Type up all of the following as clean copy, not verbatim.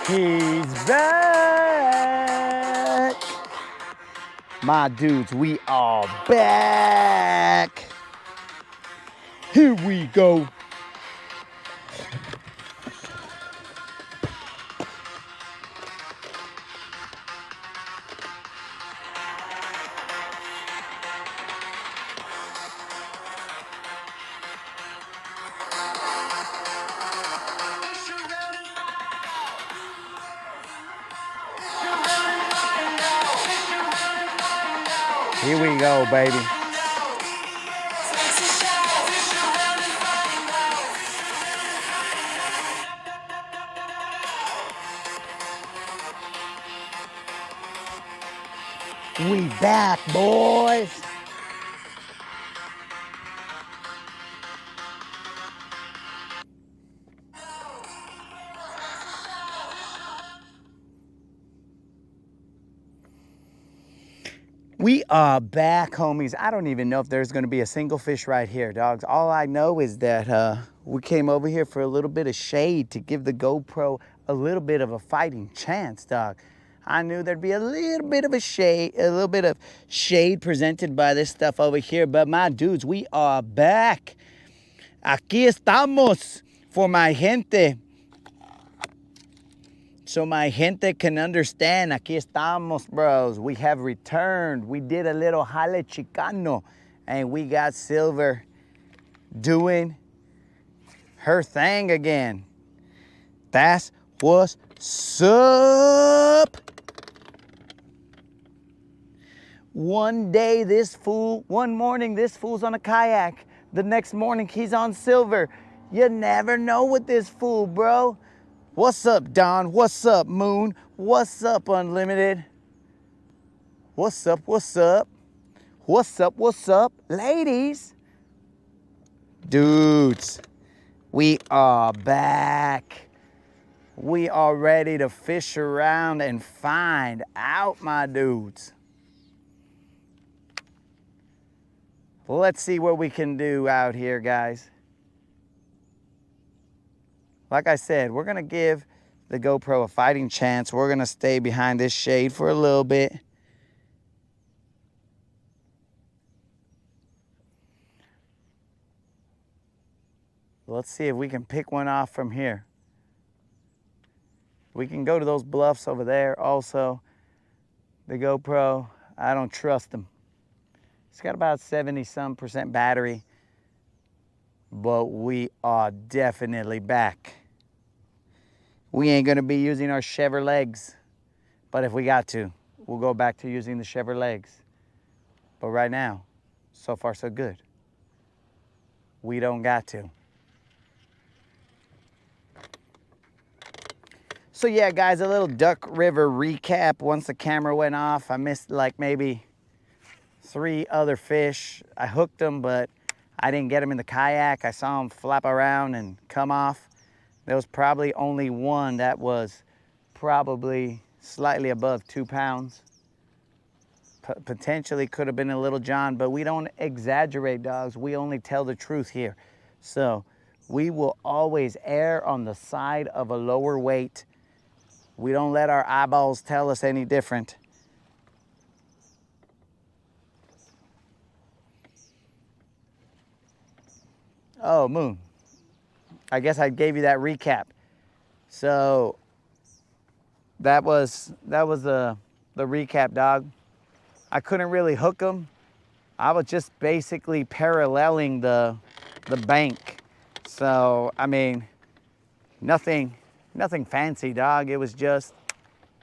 He's back. My dudes, we are back. Here we go. Here we go, baby. We back, boys. We are back, homies. I don't even know if there's going to be a single fish right here, dogs. All I know is that we came over here for a little bit of shade to give the GoPro a little bit of a fighting chance, dog. I knew there'd be a little bit of shade presented by this stuff over here. But my dudes, we are back. Aquí estamos for my gente. So my gente can understand, aquí estamos, bros. We have returned. We did a little jale chicano, and we got Silver doing her thing again. That's what's up. One morning, this fool's on a kayak. The next morning, he's on Silver. You never know with this fool, bro. What's up, Don? What's up, Moon? What's up, Unlimited? What's up, what's up? What's up, what's up, ladies? Dudes, we are back. We are ready to fish around and find out, my dudes. Let's see what we can do out here, guys. Like I said, we're gonna give the GoPro a fighting chance. We're gonna stay behind this shade for a little bit. Let's see if we can pick one off from here. We can go to those bluffs over there also. The GoPro, I don't trust them. It's got about 70-some% battery, but we are definitely back. We ain't gonna be using our Chevrolet legs, but if we got to, we'll go back to using the Chevrolet legs. But right now, so far so good. We don't got to. So yeah, guys, a little Duck River recap. Once the camera went off, I missed like maybe 3 other fish. I hooked them, but I didn't get them in the kayak. I saw them flap around and come off. There was probably only one that was probably slightly above 2 pounds. Potentially could have been a little John, but we don't exaggerate, dogs. We only tell the truth here. So we will always err on the side of a lower weight. We don't let our eyeballs tell us any different. Oh, Moon. I guess I gave you that recap. So that was the recap, dog. I couldn't really hook them. I was just basically paralleling the bank. So I mean, nothing fancy, dog. It was just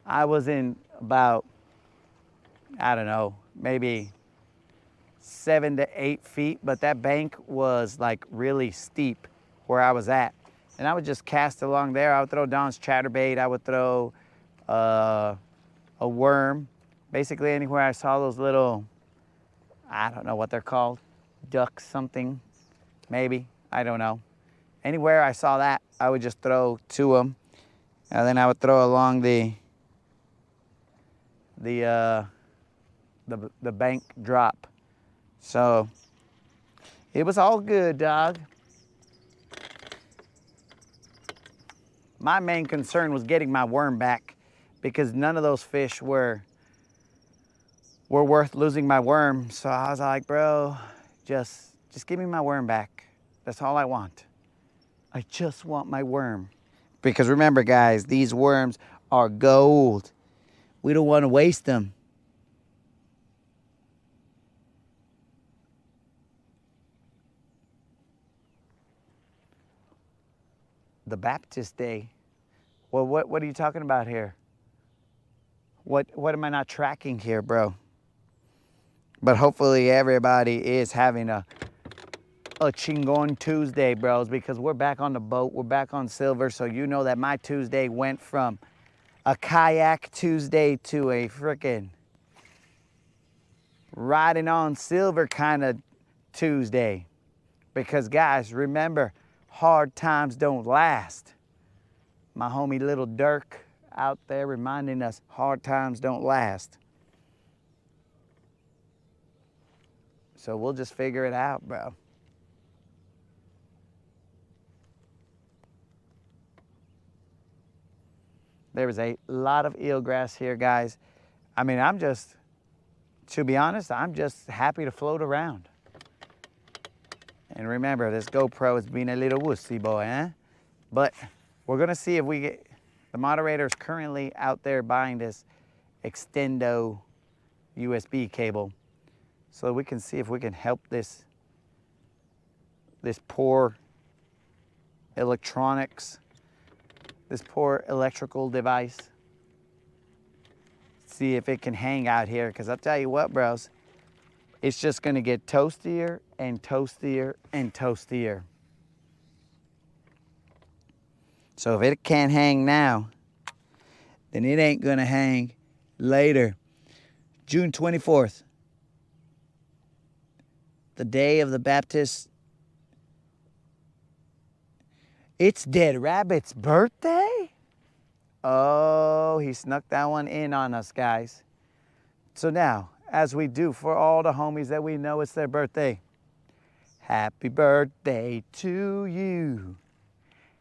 I was in about, I don't know, maybe 7 to 8 feet, but that bank was like really steep where I was at. And I would just cast along there. I would throw Don's chatterbait. I would throw a worm. Basically anywhere I saw those little, I don't know what they're called, ducks something, maybe, I don't know. Anywhere I saw that, I would just throw to them. And then I would throw along the bank drop. So it was all good, dog. My main concern was getting my worm back because none of those fish were worth losing my worm. So I was like, bro, just give me my worm back. That's all I want. I just want my worm. Because remember, guys, these worms are gold. We don't want to waste them. The Baptist Day. Well, what are you talking about here? What am I not tracking here, bro? But hopefully everybody is having a chingon Tuesday, bros, because we're back on the boat. We're back on silver. So you know that my Tuesday went from a kayak Tuesday to a frickin' riding on silver kind of Tuesday. Because guys, remember, hard times don't last. My homie Little Dirk out there reminding us hard times don't last. So we'll just figure it out, bro. There was a lot of eelgrass here, guys. I mean, to be honest, I'm just happy to float around. And remember, this GoPro is being a little wussy boy, eh? But we're gonna see if we get, the moderator is currently out there buying this extendo USB cable so we can see if we can help this poor electronics, this poor electrical device. See if it can hang out here, because I'll tell you what, bros, it's just gonna get toastier and toastier and toastier. So if it can't hang now, then it ain't gonna hang later. June 24th, the day of the Baptist. It's Dead Rabbit's birthday? Oh, he snuck that one in on us, guys. So now, as we do for all the homies that we know it's their birthday, happy birthday to you.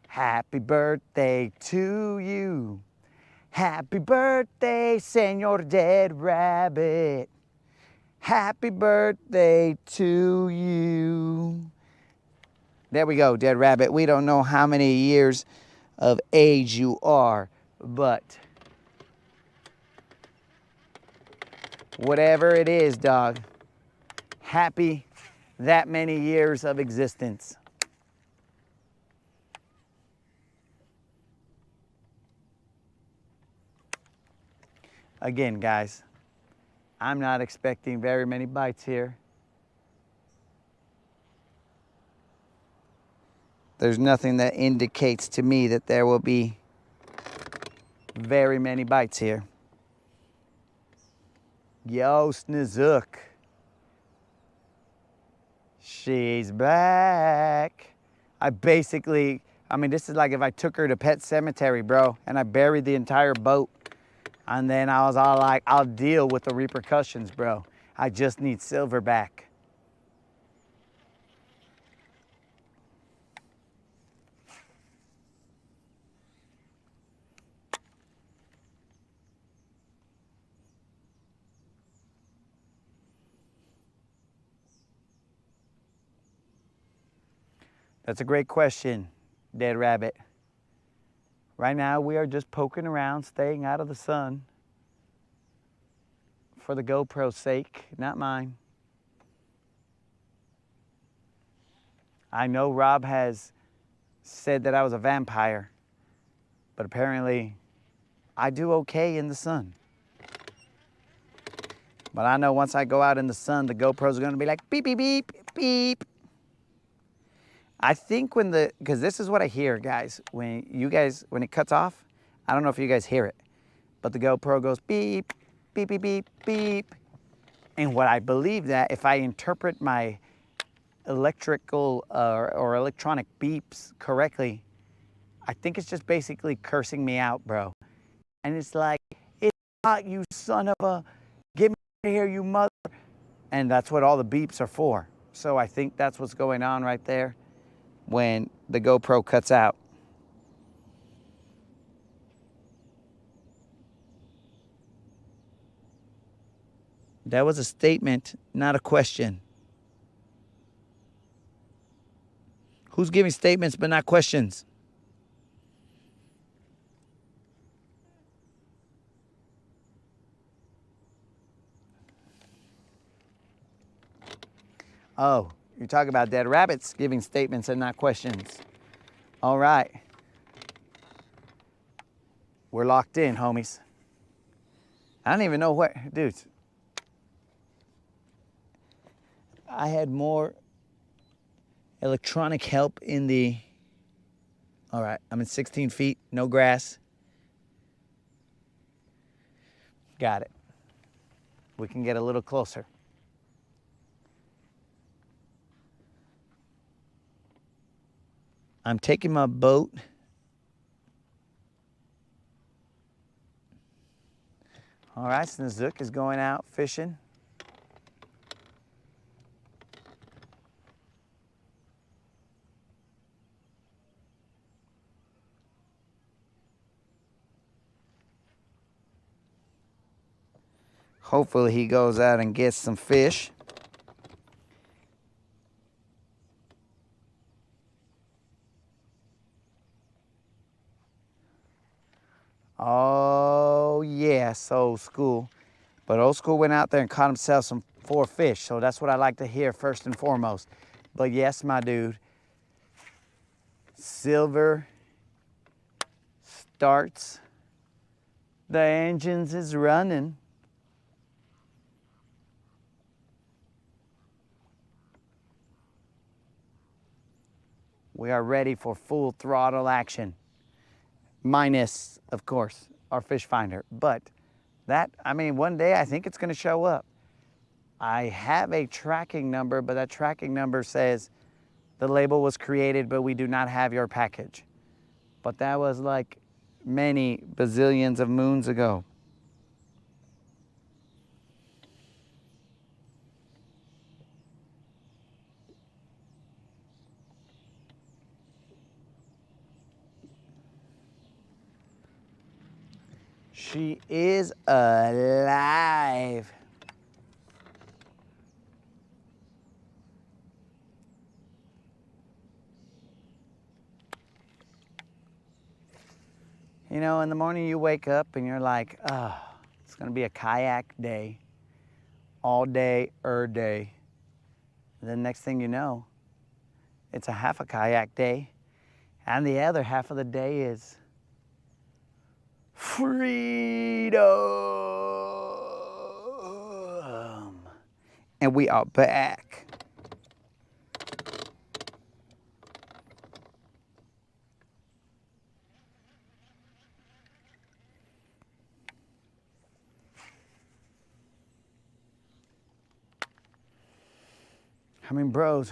Happy birthday to you. Happy birthday, Senor Dead Rabbit. Happy birthday to you. There we go, Dead Rabbit. We don't know how many years of age you are, but whatever it is, dog, happy that many years of existence. Again, guys, I'm not expecting very many bites here. There's nothing that indicates to me that there will be very many bites here. Yo, Snizook. She's back. I mean, this is like if I took her to Pet Cemetery, bro, and I buried the entire boat. And then I was all like, I'll deal with the repercussions, bro. I just need silver back. That's a great question, Dead Rabbit. Right now, we are just poking around, staying out of the sun for the GoPro's sake, not mine. I know Rob has said that I was a vampire, but apparently I do okay in the sun. But I know once I go out in the sun, the GoPro's gonna be like beep, beep, beep, beep. I think because this is what I hear, guys. When it cuts off, I don't know if you guys hear it, but the GoPro goes beep, beep, beep, beep, beep. And what I believe that if I interpret my electrical or electronic beeps correctly, I think it's just basically cursing me out, bro. And it's like, it's not, you son of a, get me out of here, you mother. And that's what all the beeps are for. So I think that's what's going on right there when the GoPro cuts out. That was a statement, not a question. Who's giving statements but not questions? Oh, you're talking about dead rabbits giving statements and not questions. All right. We're locked in, homies. I don't even know where, dudes. I had more electronic help in the, all right, I'm in 16 feet, no grass. Got it. We can get a little closer. I'm taking my boat. All right, so Zook is going out fishing. Hopefully he goes out and gets some fish. Oh, yes, old school. But old school went out there and caught himself some 4 fish, so that's what I like to hear first and foremost. But yes, my dude, Silver starts. The engines is running. We are ready for full throttle action. Minus, of course, our fish finder. But that, I mean, one day I think it's going to show up. I have a tracking number, but that tracking number says the label was created, but we do not have your package. But that was like many bazillions of moons ago. She is alive. You know, in the morning you wake up and you're like, oh, it's gonna be a kayak day, all day, day. And then next thing you know, it's a half a kayak day, and the other half of the day is freedom. And we are back. I mean, bros,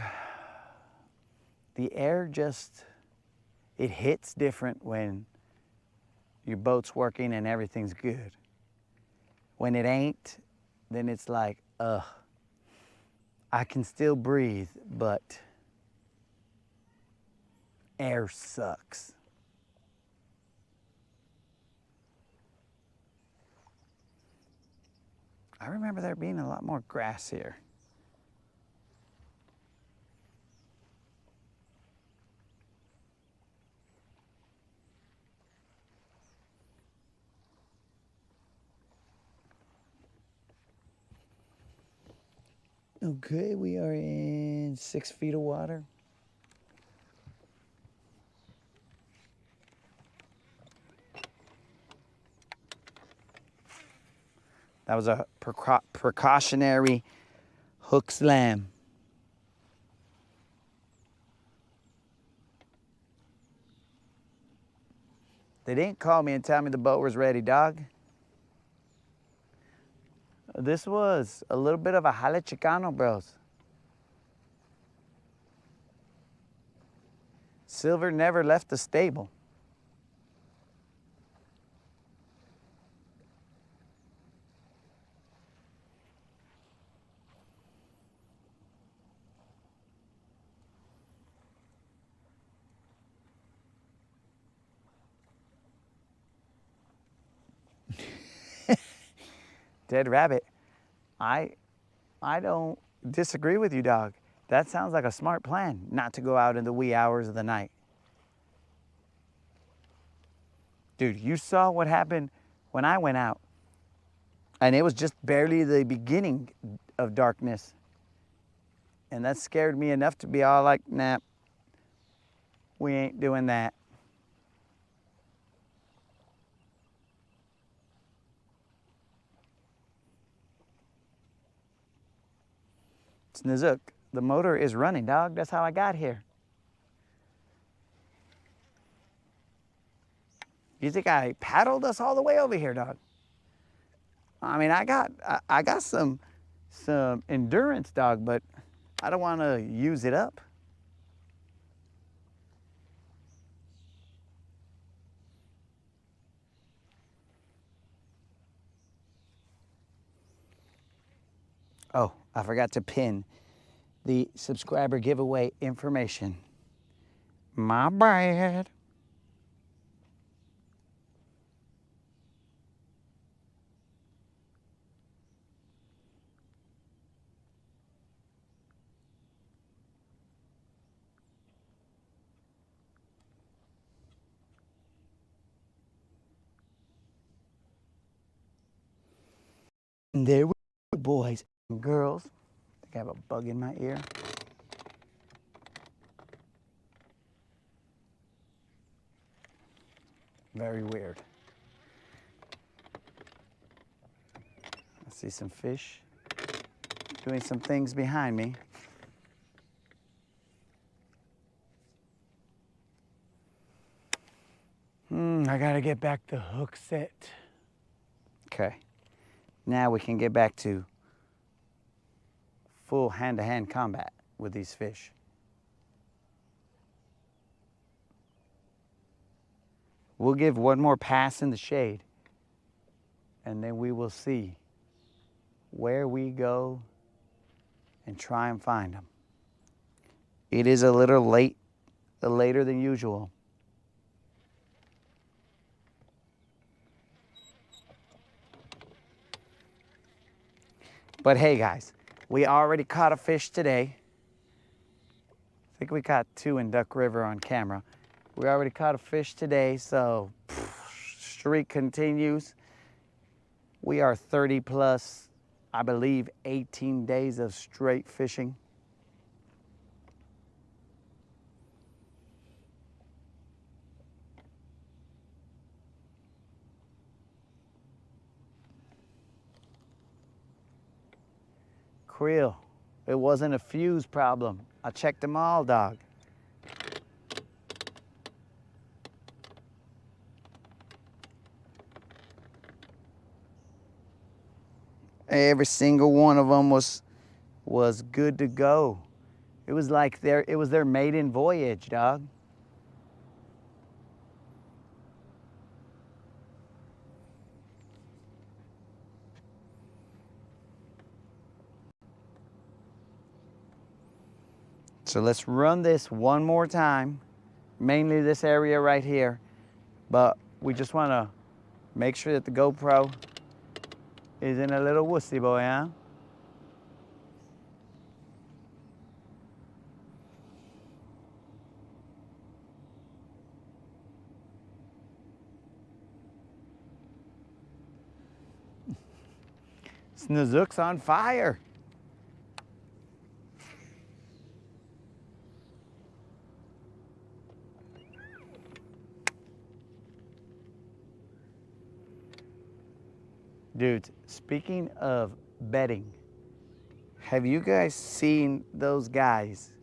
the air just, it hits different when your boat's working and everything's good. When it ain't, then it's like, ugh, I can still breathe, but air sucks. I remember there being a lot more grass here. Okay, we are in 6 feet of water. That was a precautionary hook slam. They didn't call me and tell me the boat was ready, dog. This was a little bit of a jale chicano, bros. Silver never left the stable. Dead rabbit. I don't disagree with you, dog. That sounds like a smart plan, not to go out in the wee hours of the night. Dude, you saw what happened when I went out. And it was just barely the beginning of darkness. And that scared me enough to be all like, nah, we ain't doing that. Snizook, the motor is running, dog. That's how I got here. You think I paddled us all the way over here, dog? I mean, I got some endurance, dog, but I don't want to use it up. Oh, I forgot to pin the subscriber giveaway information. My bad. And there we go, boys and girls. I think I have a bug in my ear. Very weird. I see some fish doing some things behind me. I gotta get back the hook set. Okay. Now we can get back to full hand-to-hand combat with these fish. We'll give one more pass in the shade, and then we will see where we go and try and find them. It is a little late, later than usual. But hey guys, we already caught a fish today. I think we caught 2 in Duck River on camera. We already caught a fish today, so streak continues. We are 30 plus, I believe, 18 days of straight fishing. Creel, it wasn't a fuse problem. I checked them all, dog. Every single one of them was good to go. It was like it was their maiden voyage, dog. So let's run this one more time, mainly this area right here, but we just want to make sure that the GoPro isn't a little wussy boy, huh? Snizook's on fire. Dudes, speaking of betting, have you guys seen those guys?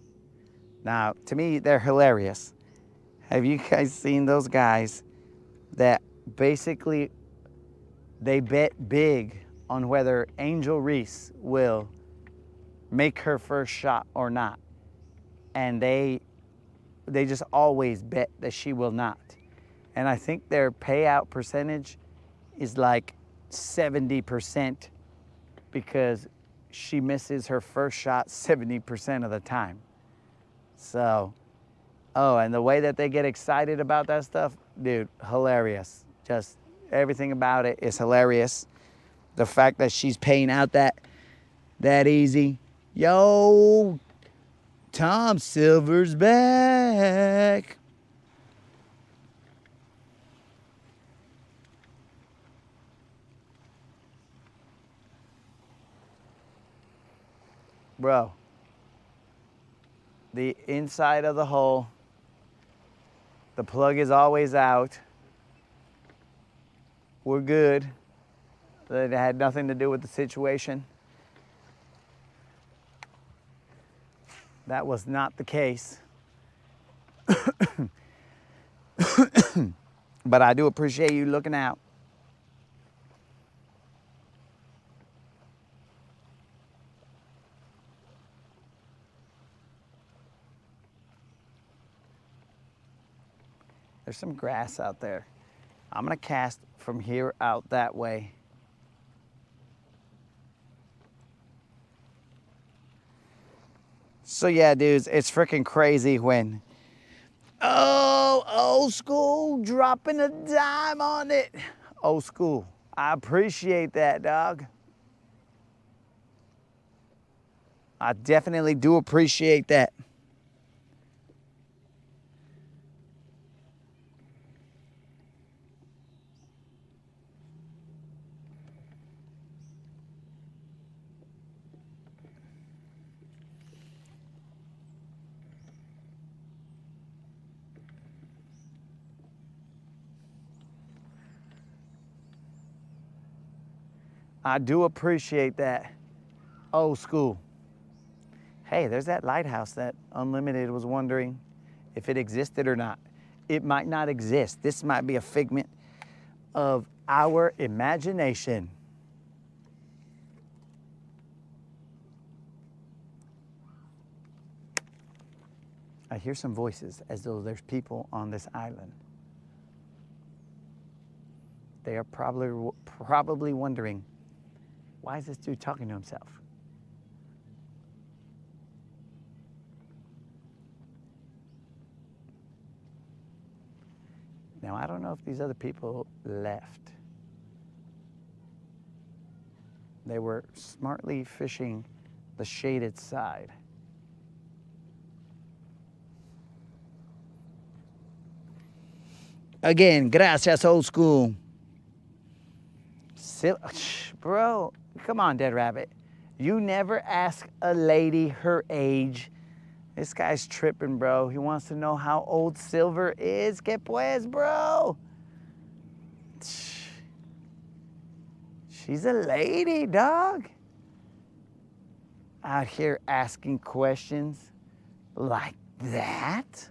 Now, to me, they're hilarious. Have you guys seen those guys that basically they bet big on whether Angel Reese will make her first shot or not? And they just always bet that she will not. And I think their payout percentage is like 70% because she misses her first shot 70% of the time. So, oh, and the way that they get excited about that stuff, dude, hilarious. Just everything about it is hilarious. The fact that she's paying out that that easy. Yo, Tom Silver's back. Bro, the inside of the hole, the plug is always out. We're good. It had nothing to do with the situation. That was not the case. But I do appreciate you looking out. There's some grass out there. I'm gonna cast from here out that way. So yeah, dudes, it's freaking crazy when, oh, old school, dropping a dime on it. Old school, I appreciate that, dog. I definitely do appreciate that. I do appreciate that. Old school. Hey, there's that lighthouse that Unlimited was wondering if it existed or not. It might not exist. This might be a figment of our imagination. I hear some voices as though there's people on this island. They are probably wondering, why is this dude talking to himself? Now, I don't know if these other people left. They were smartly fishing the shaded side. Again, gracias, old school. Bro, come on, Dead Rabbit. You never ask a lady her age. This guy's tripping, bro. He wants to know how old Silver is. Que pues, bro? She's a lady, dog. Out here asking questions like that.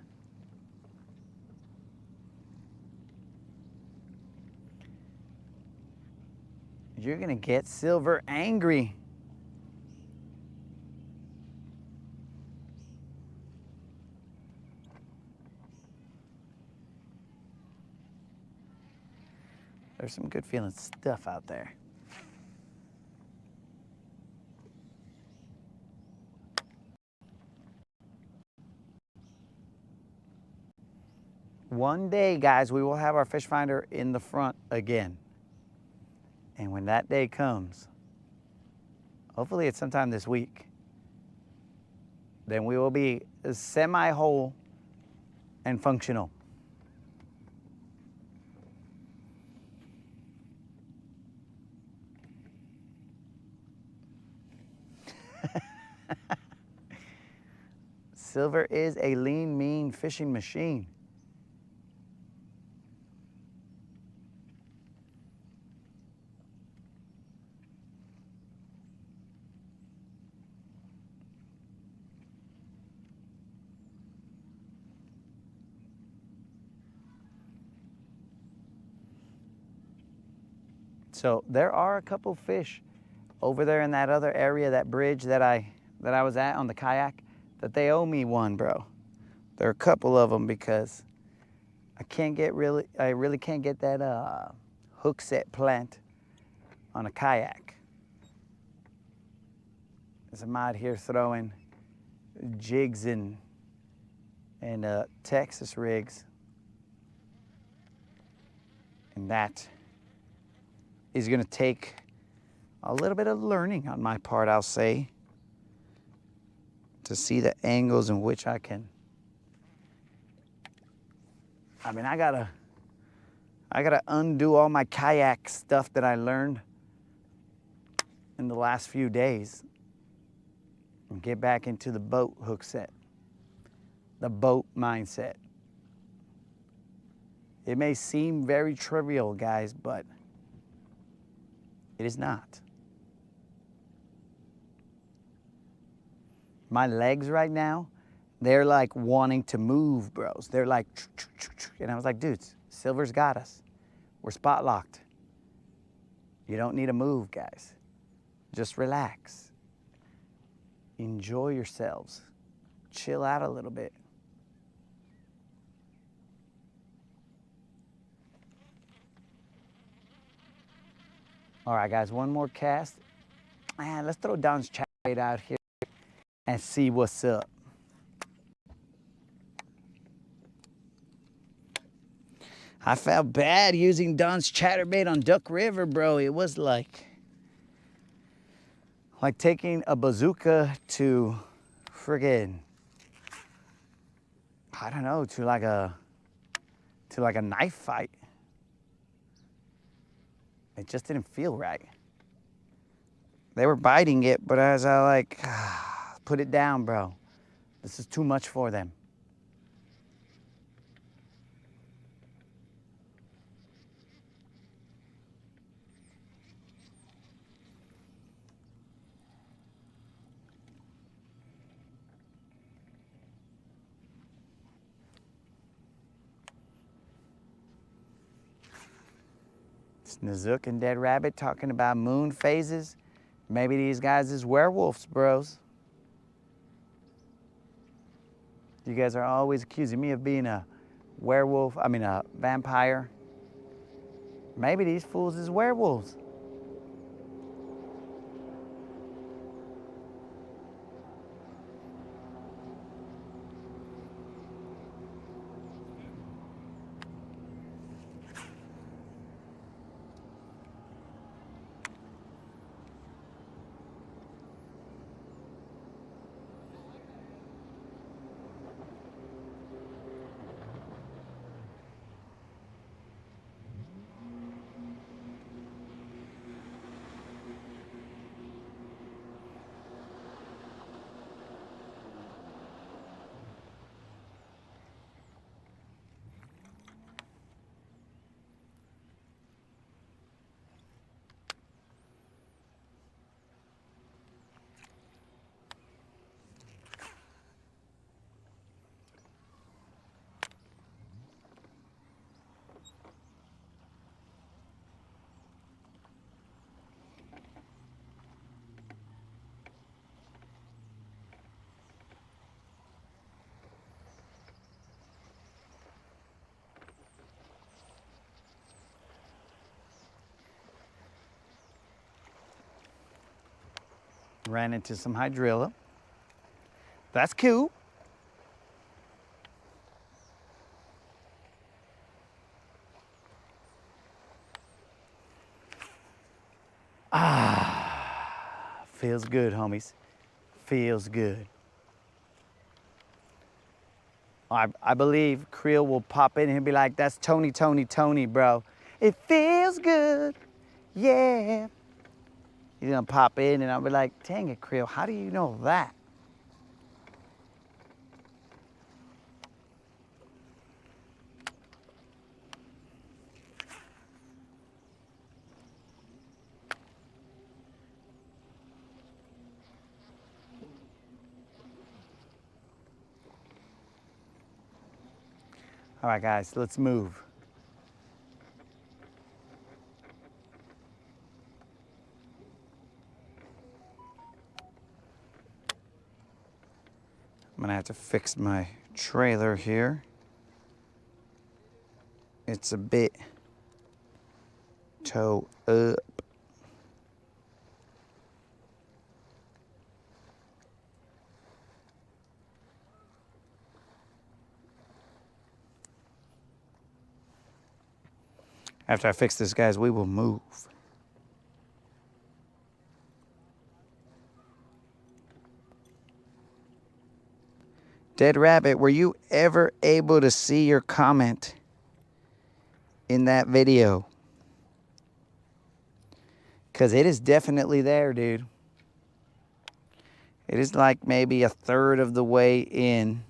You're gonna get Silver angry. There's some good feeling stuff out there. One day, guys, we will have our fish finder in the front again. And when that day comes, hopefully it's sometime this week, then we will be semi-whole and functional. Silver is a lean, mean fishing machine. So there are a couple fish over there in that other area, that bridge that I was at on the kayak, that they owe me one, bro. There are a couple of them because I really can't get that hook set plant on a kayak. As I'm out here throwing jigs and Texas rigs, and that is gonna take a little bit of learning on my part, I'll say, to see the angles in which I can. I mean, I gotta undo all my kayak stuff that I learned in the last few days and get back into the boat hook set, the boat mindset. It may seem very trivial, guys, but it is not. My legs right now, they're like wanting to move, bros. They're like, and I was like, dudes, Silver's got us. We're spot locked. You don't need to move, guys. Just relax. Enjoy yourselves. Chill out a little bit. All right, guys, one more cast. Man, let's throw Don's chatterbait out here and see what's up. I felt bad using Don's chatterbait on Duck River, bro. It was like taking a bazooka to friggin', I don't know, to like a knife fight. It just didn't feel right. They were biting it, but as I like, put it down, bro. This is too much for them. It's Nazook and Dead Rabbit talking about moon phases. Maybe these guys is werewolves, bros. You guys are always accusing me of being a werewolf, a vampire. Maybe these fools is werewolves. Ran into some hydrilla. That's cool. Feels good, homies. Feels good. I believe Creel will pop in and he'll be like, that's Tony, Tony, Tony, bro. It feels good. Yeah. He's gonna pop in and I'll be like, dang it, Creel, how do you know that? All right, guys, let's move. I'm gonna have to fix my trailer here. It's a bit toe up. After I fix this, guys, we will move. Dead Rabbit, were you ever able to see your comment in that video? Because it is definitely there, dude. It is like maybe a third of the way in.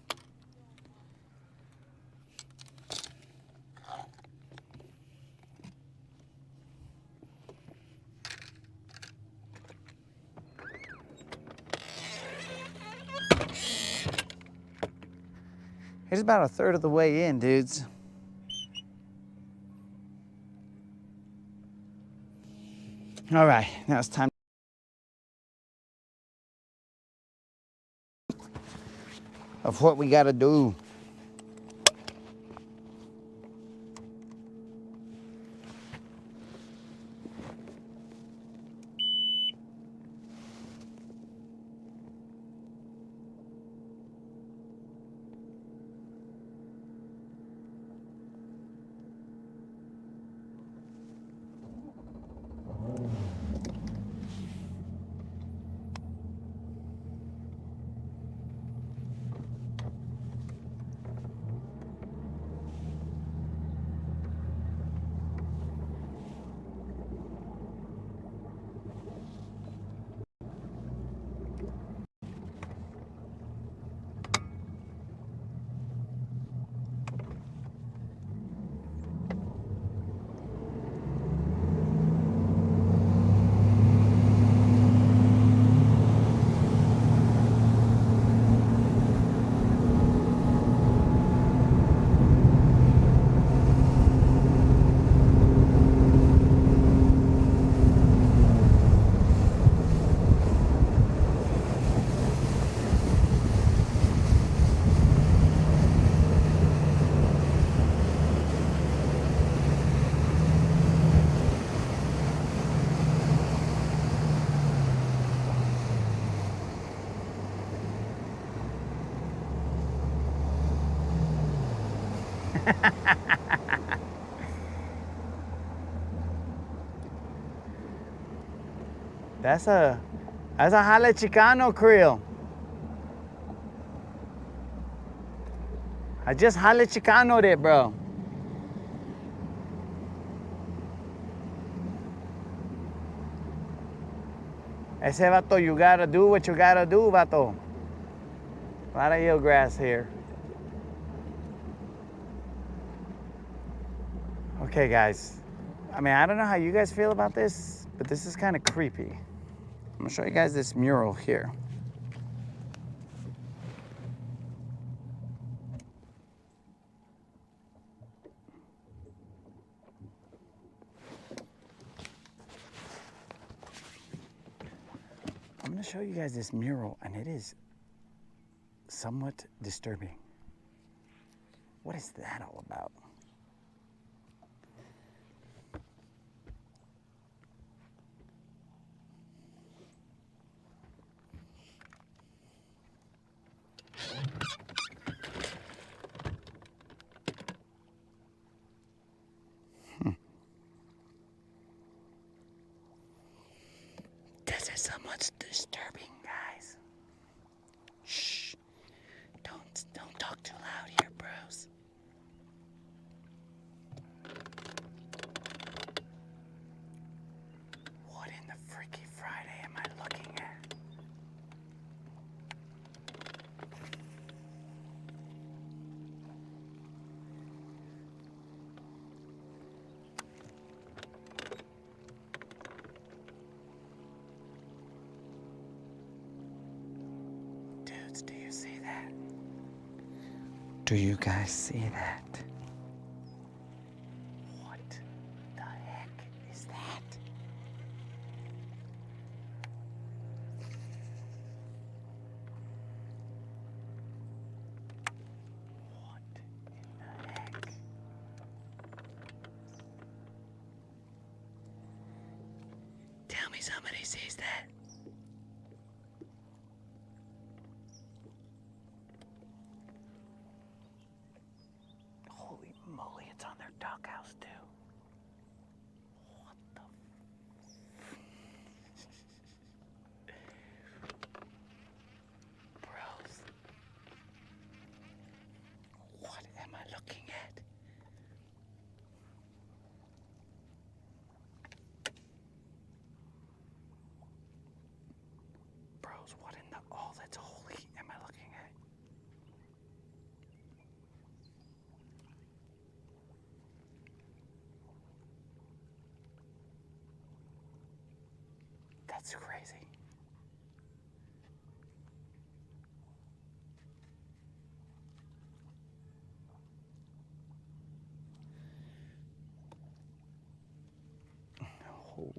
It's about a third of the way in, dudes. All right, now it's time of what we gotta do. That's a jale Chicano Creole. I just jale Chicano'd it, bro. Ese vato, you gotta do what you gotta do, vato. A lot of eelgrass here. Okay, guys. I mean, I don't know how you guys feel about this, but this is kind of creepy. I'm gonna show you guys this mural here. I'm gonna show you guys this mural, and it is somewhat disturbing. What is that all about? This is somewhat disturbing, guys. Shh. Don't talk too loud here, bros. What in the Freaky Friday am I looking at? Dudes, do you see that? Do you guys see that? What the heck is that? What in the heck? Tell me somebody sees that. Holy moly, it's on their doghouse too. What the bros? Bros, what in the all that's holy am I looking at? That's crazy.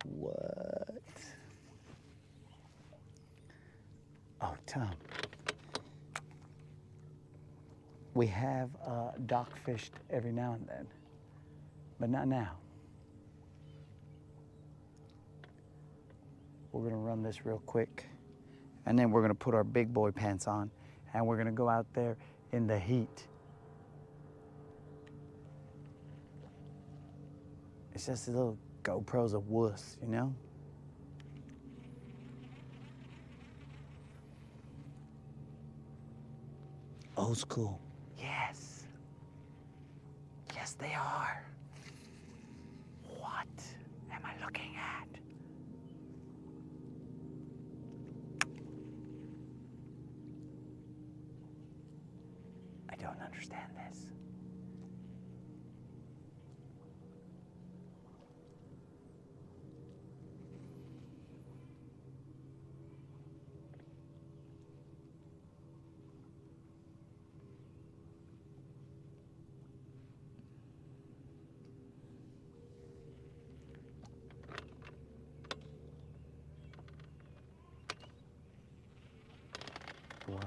What? Oh, Tom. We have dock fished every now and then, but not now. We're gonna run this real quick, and then we're gonna put our big boy pants on, and we're gonna go out there in the heat. It's just a little GoPros of wuss, you know? Old school. Yes. Yes, they are. What am I looking at? I don't understand this. What?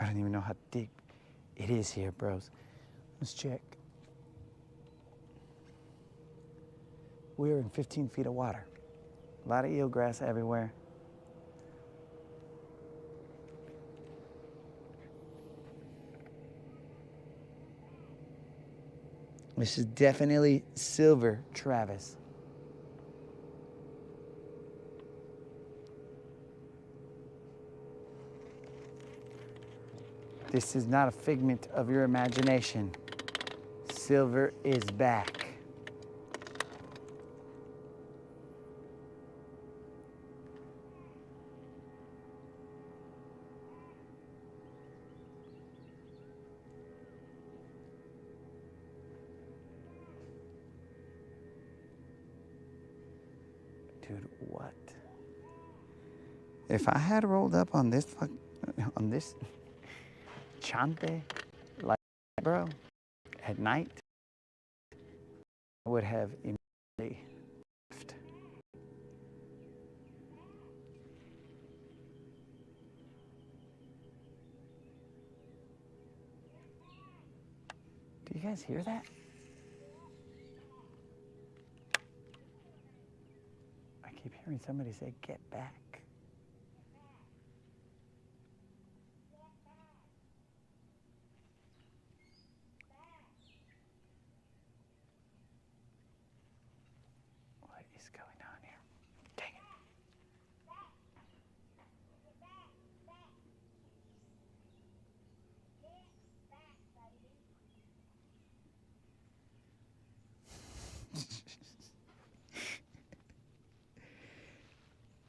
I don't even know how deep it is here, bros. Let's check. We're in 15 feet of water. A lot of eelgrass everywhere. This is definitely silver Travis. This is not a figment of your imagination. Silver is back. Dude, what? If I had rolled up on this chante, like, bro, at night, I would have immediately left. Do you guys hear that? I keep hearing somebody say, "Get back." What is going on here? Dang it.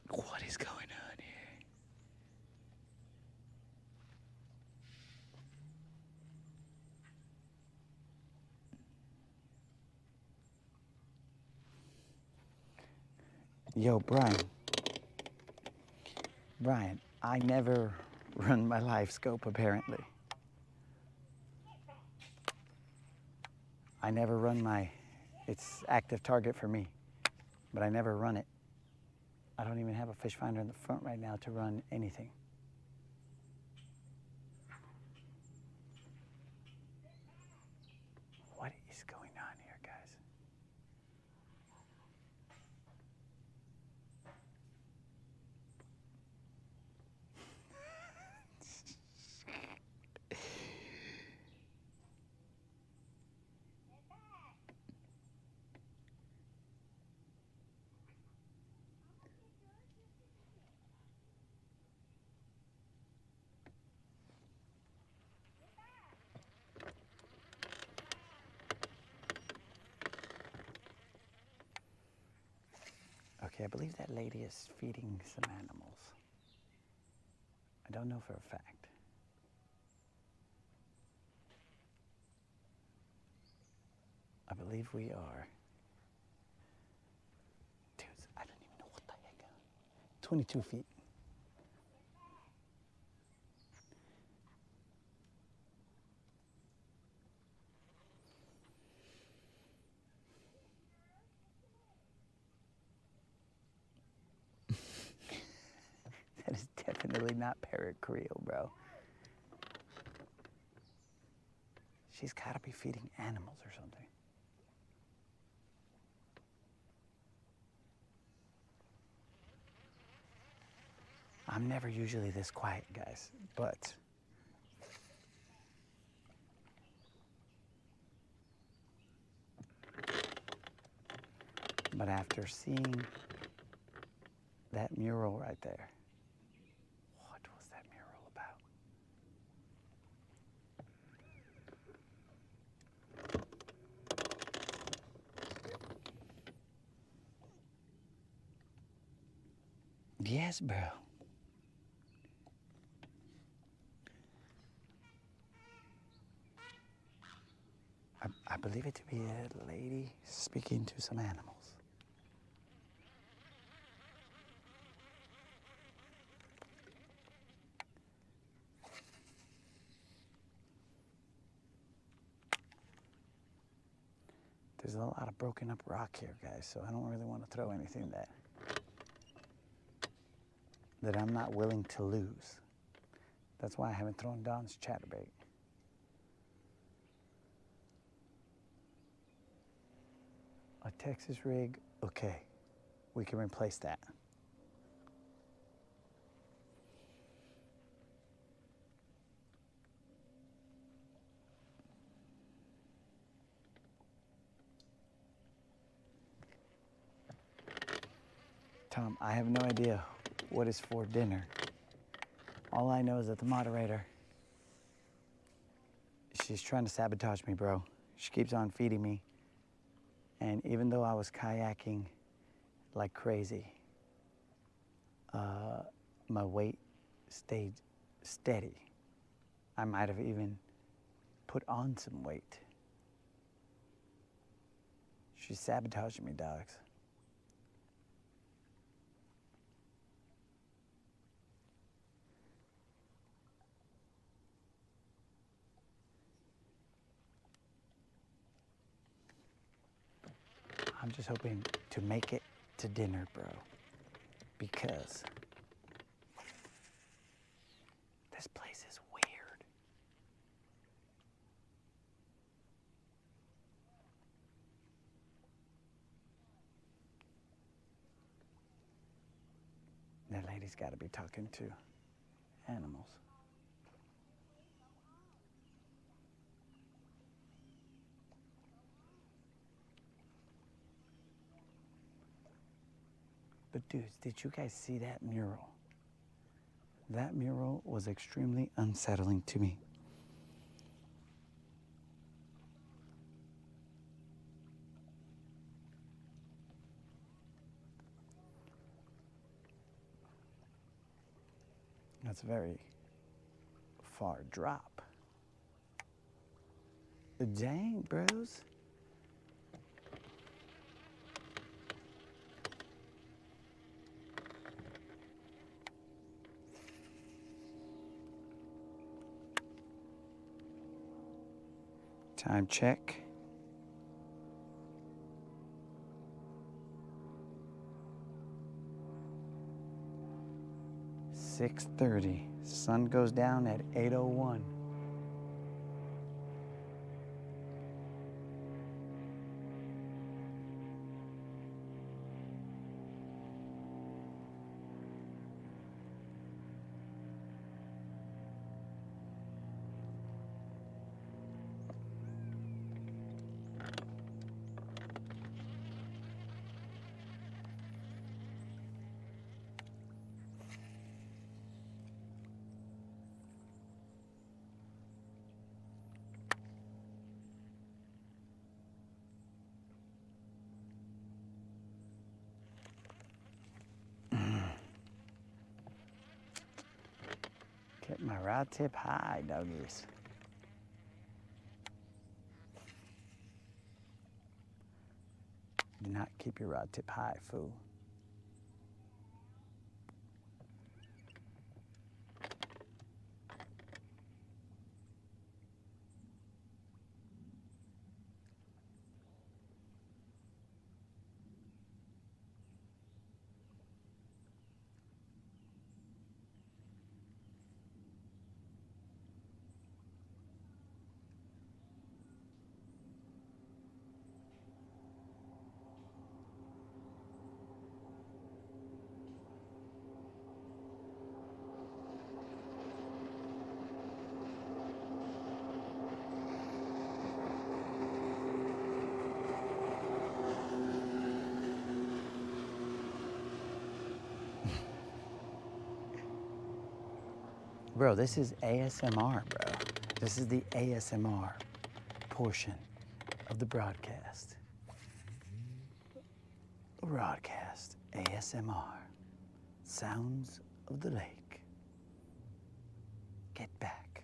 What is going on here? Yo, Brian, I never run my live scope apparently. I never run it's active target for me, but I never run it. I don't even have a fish finder in the front right now to run anything. What is going on here, guys? Okay, I believe that lady is feeding some animals. I don't know for a fact. I believe we are. Dude, I don't even know what the heck. 22 feet. That is definitely not parrot Creole, bro. She's gotta be feeding animals or something. I'm never usually this quiet, guys, but after seeing that mural right there, what was that mural about? Yes, bro. I believe it to be a lady speaking to some animals. There's a lot of broken up rock here, guys, so I don't really want to throw anything that I'm not willing to lose. That's why I haven't thrown Don's chatterbait. A Texas rig, okay, we can replace that. Tom, I have no idea what is for dinner. All I know is that the moderator, she's trying to sabotage me, bro. She keeps on feeding me. And even though I was kayaking like crazy, my weight stayed steady. I might have even put on some weight. She's sabotaging me, dogs. I'm just hoping to make it to dinner, bro, because this place is weird. That lady's got to be talking to animals. But dudes, did you guys see that mural? That mural was extremely unsettling to me. That's a very far drop. Dang, bros. Time check. (6:30). Sun goes down at 8:01. my rod tip high, doggies. Do not keep your rod tip high, fool. Bro, this is ASMR, bro. This is the ASMR portion of the broadcast. Rodcast, ASMR. Sounds of the lake. Get back.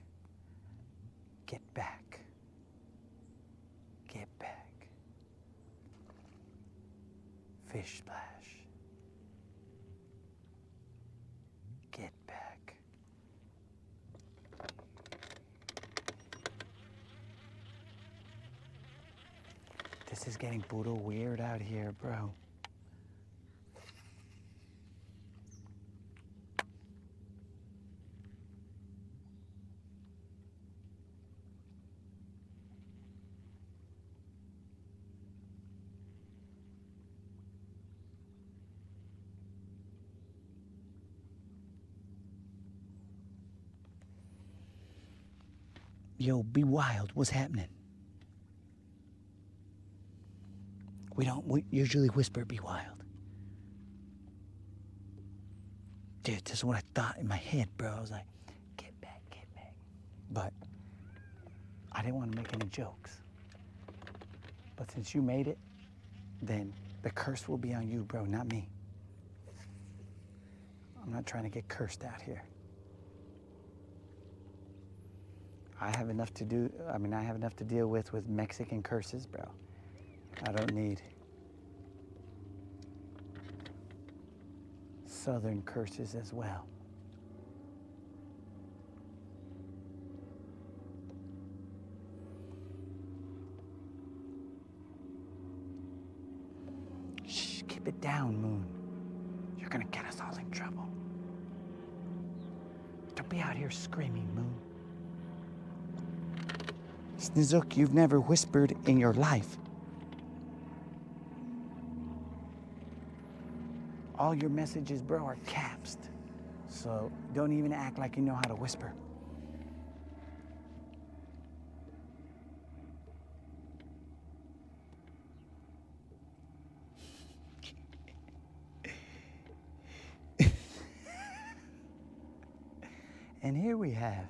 Get back. Get back. Fish splash. Get back. This is getting brutal weird out here, bro. Yo, be wild. What's happening? We usually whisper, be wild. Dude, this is what I thought in my head, bro. I was like, get back, get back. But I didn't want to make any jokes. But since you made it, then the curse will be on you, bro, not me. I'm not trying to get cursed out here. I have enough to deal with Mexican curses, bro. I don't need Southern curses as well. Shh, keep it down, Moon. You're gonna get us all in trouble. Don't be out here screaming, Moon. Snizook, you've never whispered in your life. All your messages, bro, are capsed. So don't even act like you know how to whisper. And here we have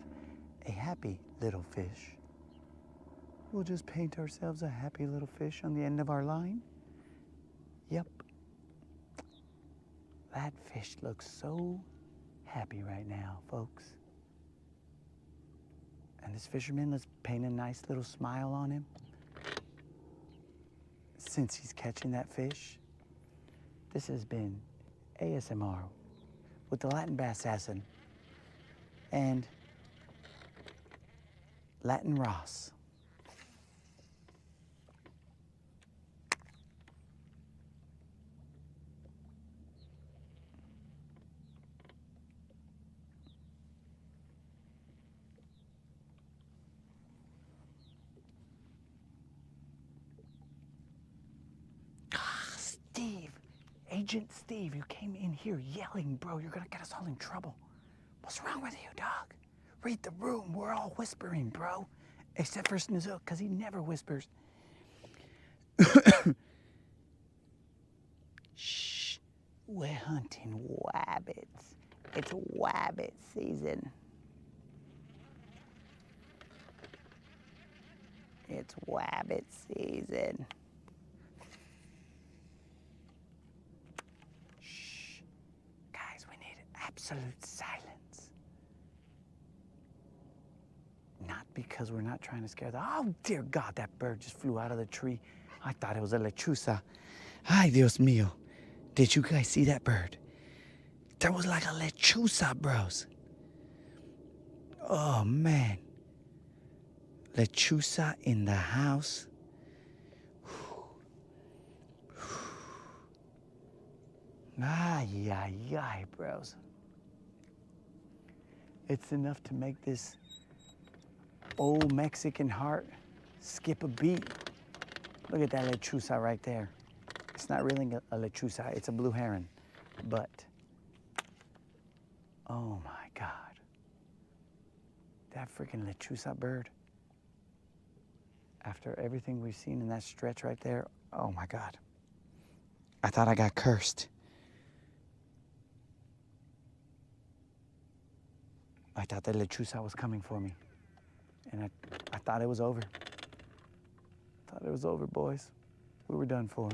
a happy little fish. We'll just paint ourselves a happy little fish on the end of our line. Yep. That fish looks so happy right now, folks. And this fisherman, let's paint a nice little smile on him. Since he's catching that fish, this has been ASMR with the Latin Bass Assassin and Latin Ross. Steve, Agent Steve, you came in here yelling, bro. You're gonna get us all in trouble. What's wrong with you, dog? Read the room. We're all whispering, bro. Except for Snizook, because he never whispers. Shh. We're hunting wabbits. It's wabbit season. It's wabbit season. Shh. Guys, we need absolute silence. because we're not trying to scare them. Oh, dear God, that bird just flew out of the tree. I thought it was a lechuza. Ay, Dios mío. Did you guys see that bird? There was like a lechuza, bros. Oh, man. Lechuza in the house. Ay, ay, ay, bros. It's enough to make this old Mexican heart skip a beat. Look at that lechuza right there. It's not really a lechuza, it's a blue heron. But, oh my God. That freaking lechuza bird, after everything we've seen in that stretch right there, oh my God. I thought I got cursed. I thought that lechuza was coming for me. And I thought it was over. Thought it was over, boys. We were done for.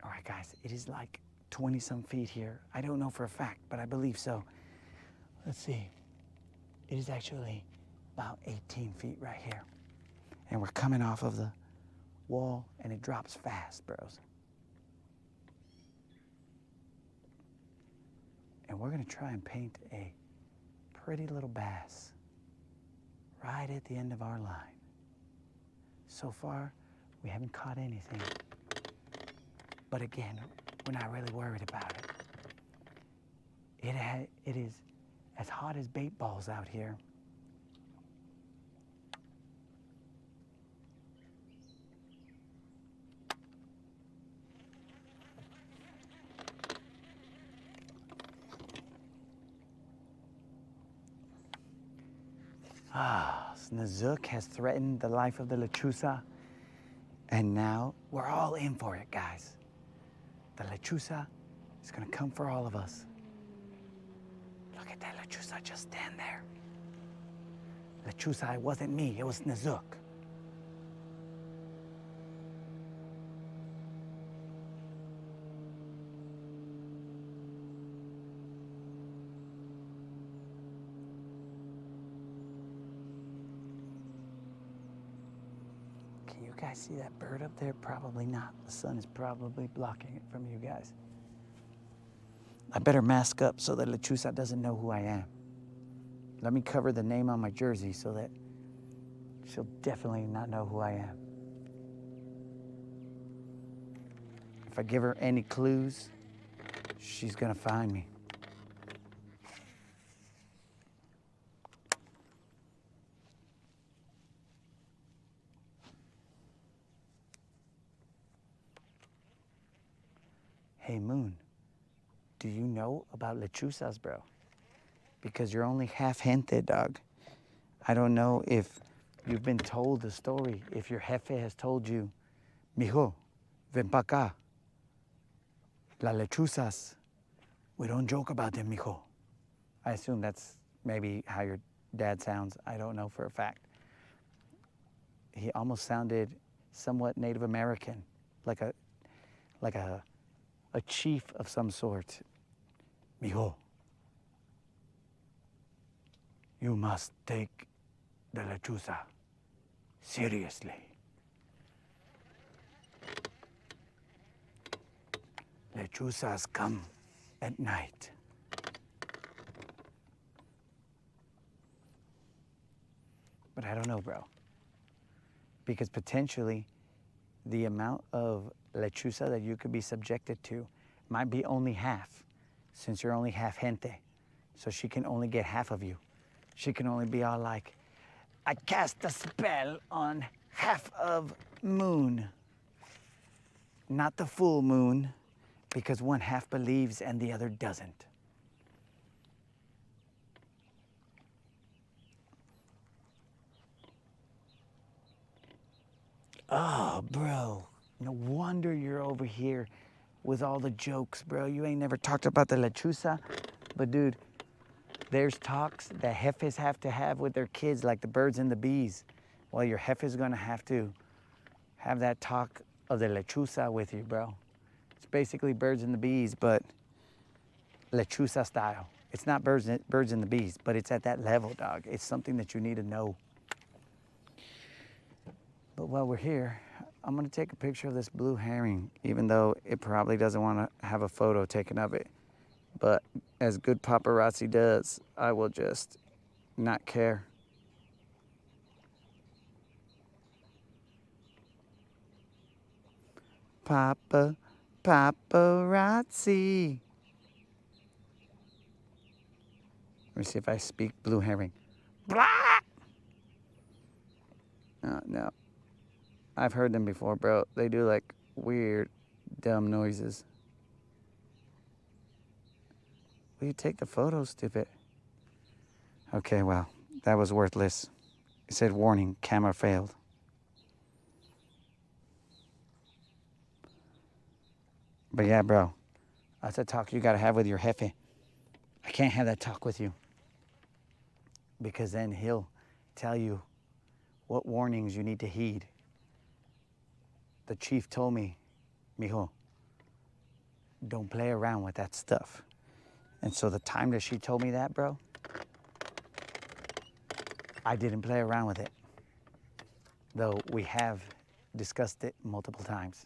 All right, guys, it is like 20-some feet here. I don't know for a fact, but I believe so. Let's see. It is actually about 18 feet right here. And we're coming off of the wall, and it drops fast, bros. And we're gonna try and paint a pretty little bass right at the end of our line. So far, we haven't caught anything. But again, we're not really worried about it. It is as hot as bait balls out here. Snook has threatened the life of the lechuza, and now we're all in for it, guys. The lechuza is gonna come for all of us. Look at that lechuza just stand there. Lechuza, it wasn't me, it was Nazook. Can you guys see that bird up there? Probably not. The sun is probably blocking it from you guys. I better mask up so that lechuza doesn't know who I am. Let me cover the name on my jersey so that she'll definitely not know who I am. If I give her any clues, she's gonna find me. Hey, Moon, do you know about lechuzas, bro? Because you're only half gente, dog. I don't know if you've been told the story, if your jefe has told you, mijo, ven pa' acá. Las lechuzas, we don't joke about them, mijo. I assume that's maybe how your dad sounds. I don't know for a fact. He almost sounded somewhat Native American, like a chief of some sort. Mijo, you must take the lechuza seriously. Lechuzas come at night. But I don't know, bro. Because potentially the amount of lechuza that you could be subjected to might be only half, since you're only half gente. So she can only get half of you. She can only be all like, I cast a spell on half of Moon. Not the full moon, because one half believes and the other doesn't. Oh, bro, no wonder you're over here with all the jokes, bro. You ain't never talked about the lechuza. But dude, there's talks that jefes have to have with their kids, like the birds and the bees. Well, your jefe's gonna have to have that talk of the lechuza with you, bro. It's basically birds and the bees, but lechuza style. It's not birds and the bees, but it's at that level, dog. It's something that you need to know. But while we're here, I'm gonna take a picture of this blue herring, even though it probably doesn't want to have a photo taken of it. But as good paparazzi does, I will just not care. Paparazzi. Let me see if I speak blue herring. Blah! No. I've heard them before, bro. They do like weird, dumb noises. Will you take the photo, stupid? Okay, well, that was worthless. It said, warning, camera failed. But yeah, bro, that's a talk you gotta have with your jefe. I can't have that talk with you, because then he'll tell you what warnings you need to heed. The chief told me, mijo, don't play around with that stuff. And so the time that she told me that, bro, I didn't play around with it, though we have discussed it multiple times.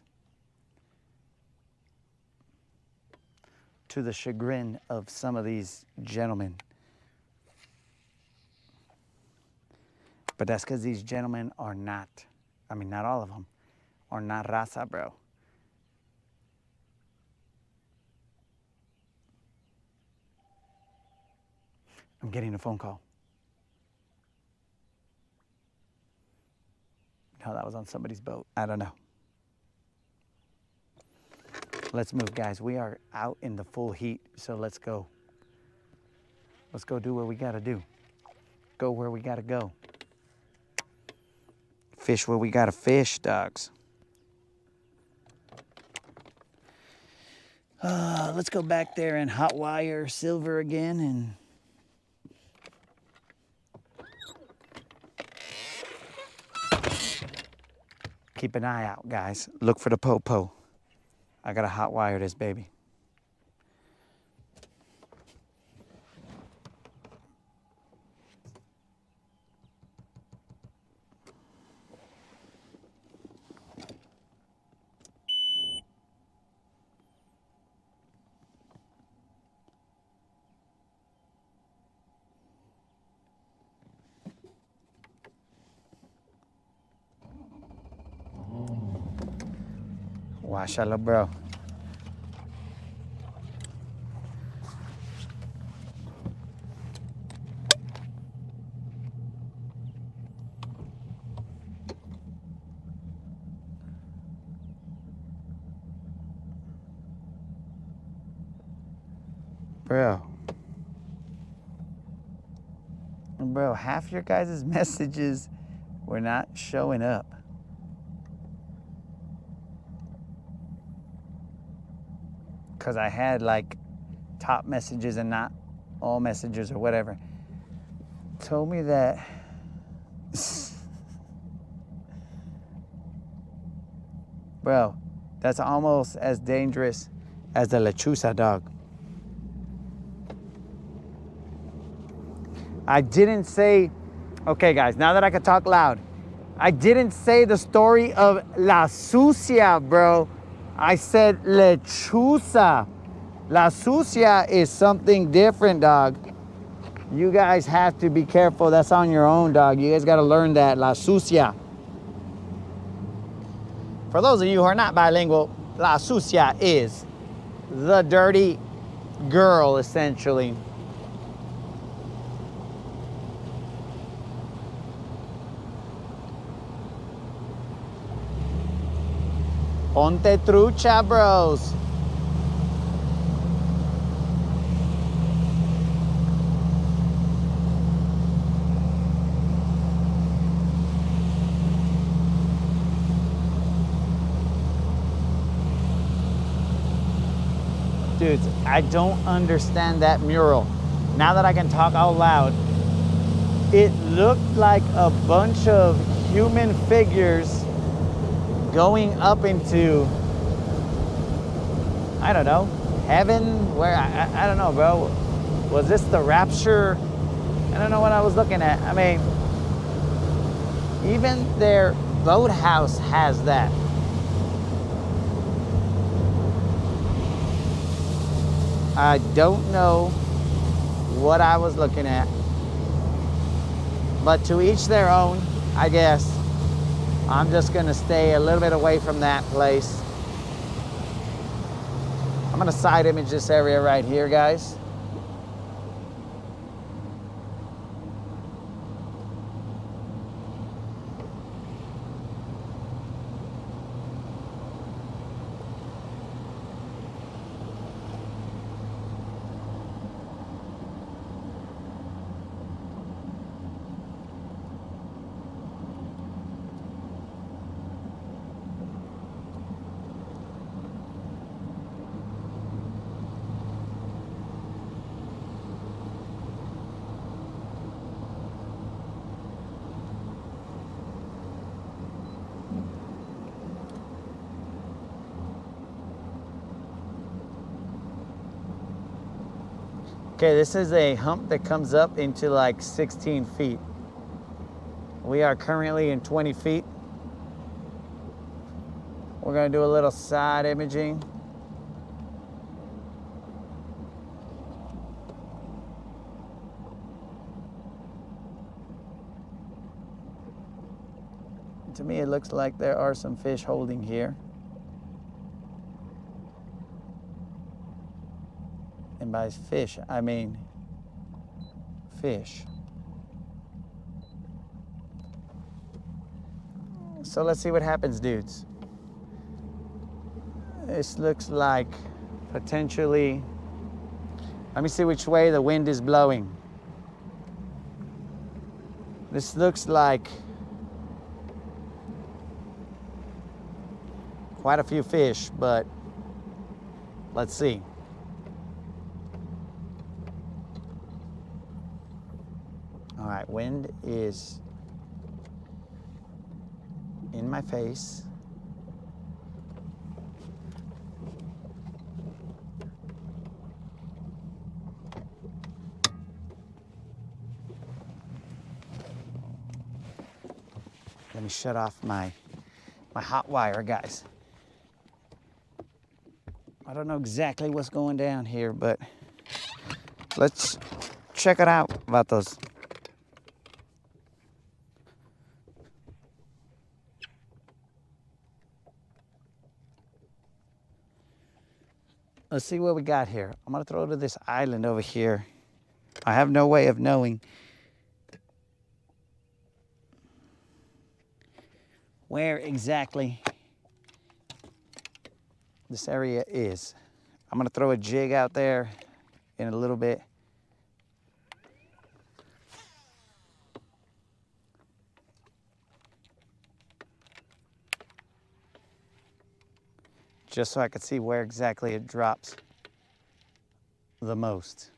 To the chagrin of some of these gentlemen. But that's because these gentlemen are not, I mean, not all of them, are not raza, bro. I'm getting a phone call. No, that was on somebody's boat. I don't know. Let's move, guys. We are out in the full heat, so let's go. Let's go do what we gotta do. Go where we gotta go. Fish where we gotta fish, dogs. Let's go back there and hot wire silver again and keep an eye out, guys. Look for the po-po. I gotta hot wire this baby. Washala, bro. Bro, half your guys' messages were not showing up. Because I had like top messages and not all messages or whatever. Told me that bro, that's almost as dangerous as the lechuza, dog. I didn't say, okay guys, now that I can talk loud, I didn't say the story of La Sucia, bro. I said lechuza. La Sucia is something different, dog. You guys have to be careful. That's on your own, dog. You guys got to learn that. La Sucia. For those of you who are not bilingual, La Sucia is the dirty girl, essentially. Ponte trucha, bros. Dudes, I don't understand that mural. Now that I can talk out loud, it looked like a bunch of human figures going up into, I don't know, heaven? Where? I don't know, bro. Was this the rapture? I don't know what I was looking at. I mean, even their boathouse has that. I don't know what I was looking at, but to each their own, I guess. I'm just gonna stay a little bit away from that place. I'm gonna side image this area right here, guys. Okay, this is a hump that comes up into like 16 feet. We are currently in 20 feet. We're gonna do a little side imaging. To me, it looks like there are some fish holding here. And by fish, I mean fish. So let's see what happens, dudes. This looks like potentially, let me see which way the wind is blowing. This looks like quite a few fish, but let's see. All right, wind is in my face. Let me shut off my hot wire, guys. I don't know exactly what's going down here, but let's check it out, vatos. Let's see what we got here. I'm gonna throw to this island over here. I have no way of knowing where exactly this area is. I'm gonna throw a jig out there in a little bit. Just so I could see where exactly it drops the most.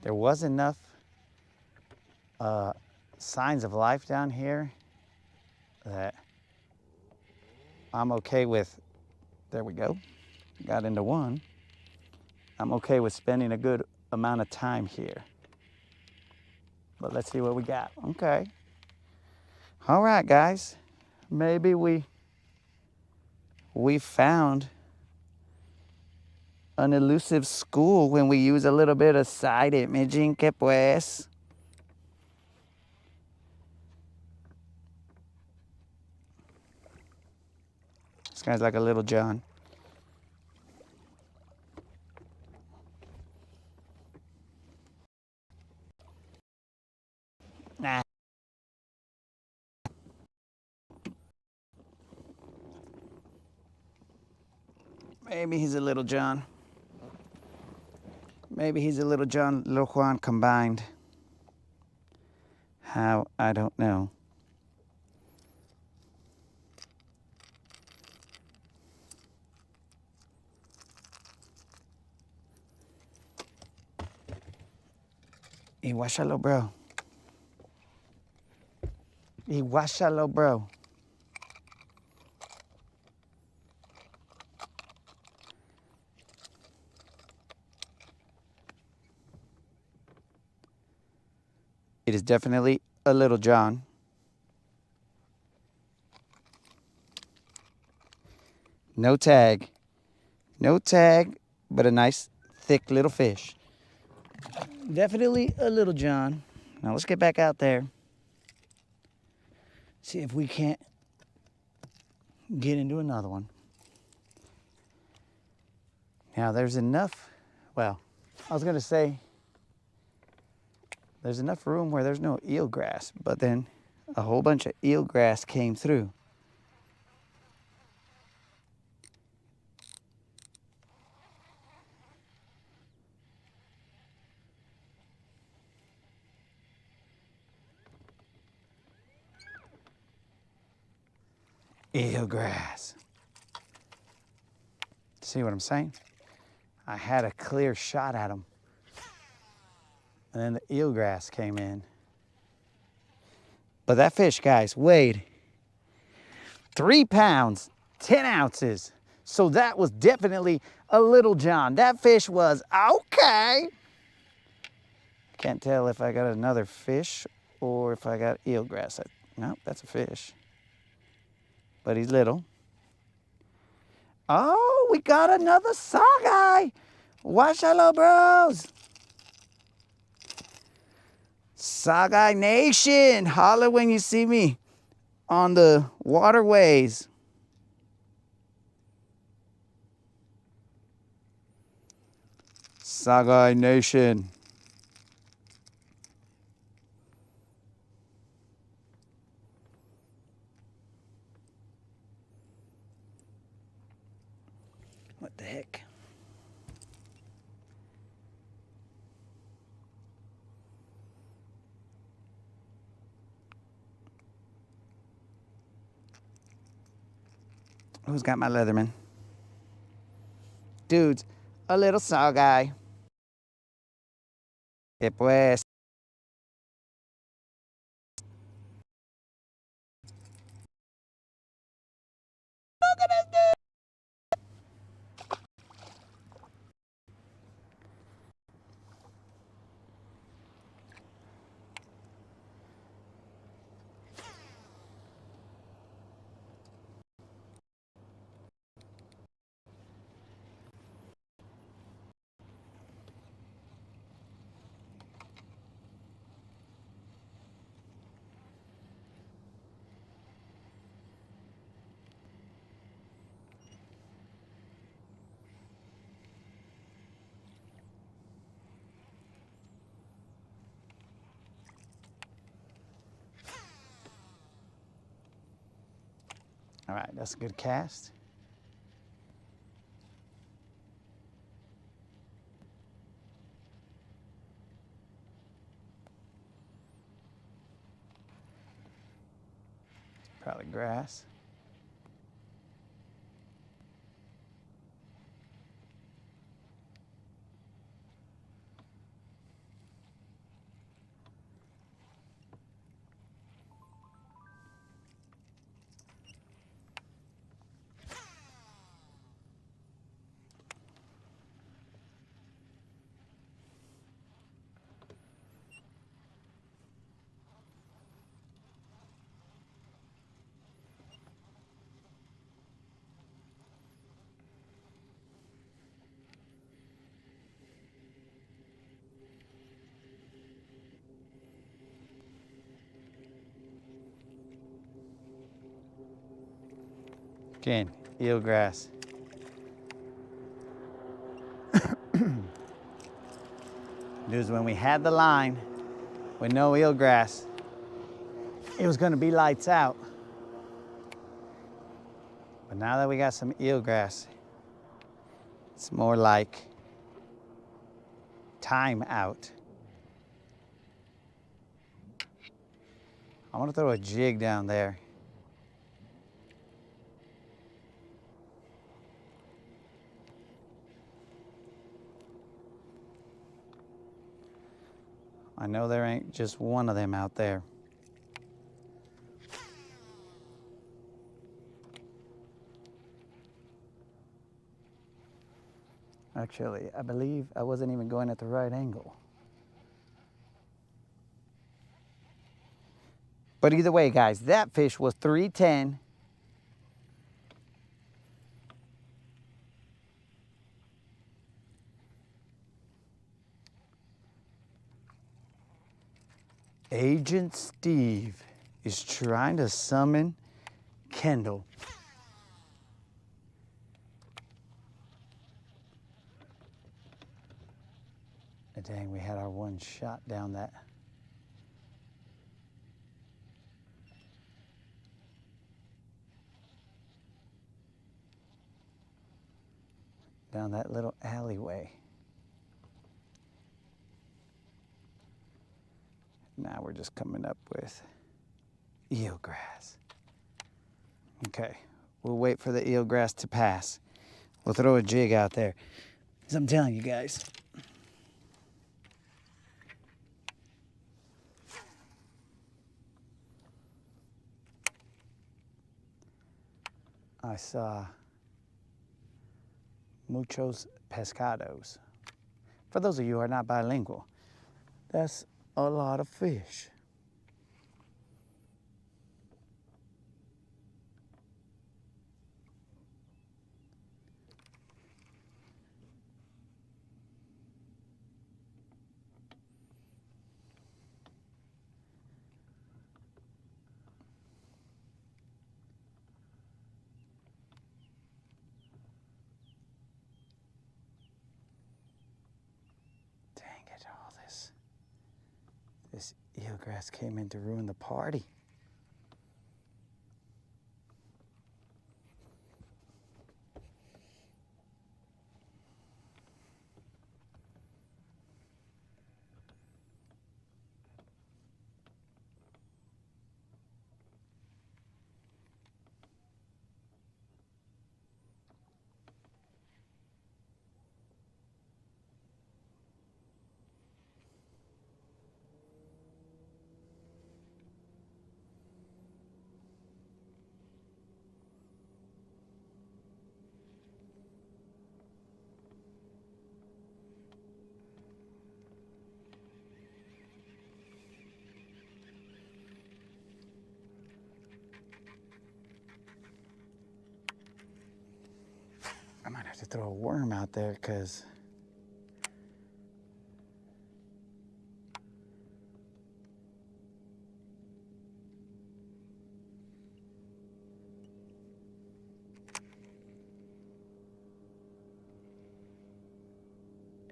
There was enough signs of life down here that I'm okay with. There we go. Got into one. I'm okay with spending a good amount of time here. But let's see what we got. Okay. All right, guys. Maybe we found an elusive school when we use a little bit of side imaging, que pues. This guy's like a little John. Nah. Maybe he's a little John. Maybe he's a Little John, Little Juan combined. How? I don't know. Iwashalo, bro. Iwashalo, bro. It is definitely a Little John. No tag. No tag, but a nice, thick little fish. Definitely a Little John. Now let's get back out there. See if we can't get into another one. Now there's enough, well, I was gonna say there's enough room where there's no eelgrass, but then a whole bunch of eelgrass came through. Eelgrass. See what I'm saying? I had a clear shot at them. And then the eelgrass came in. But that fish, guys, weighed 3 pounds, 10 ounces. So that was definitely a Little John. That fish was okay. Can't tell if I got another fish or if I got eelgrass. No, that's a fish. But he's little. Oh, we got another sockeye. Washalo, bros. Sockeye Nation. Holler when you see me on the waterways. Sockeye Nation. What the heck? Who's got my Leatherman? Dudes, a little sockeye. Que pues. Look at this dude. All right, that's a good cast. Probably grass. Again, eelgrass. Dudes, when we had the line with no eelgrass, it was gonna be lights out. But now that we got some eelgrass, it's more like time out. I want to throw a jig down there. I know there ain't just one of them out there. Actually, I believe I wasn't even going at the right angle. But either way, guys, that fish was 310. Agent Steve is trying to summon Kendall. And dang, we had our one shot down that. Down that little alleyway. Now we're just coming up with eelgrass. Okay, we'll wait for the eelgrass to pass. We'll throw a jig out there. As I'm telling you guys. I saw muchos pescados. For those of you who are not bilingual, that's a lot of fish. This eelgrass came in to ruin the party. I might have to throw a worm out there because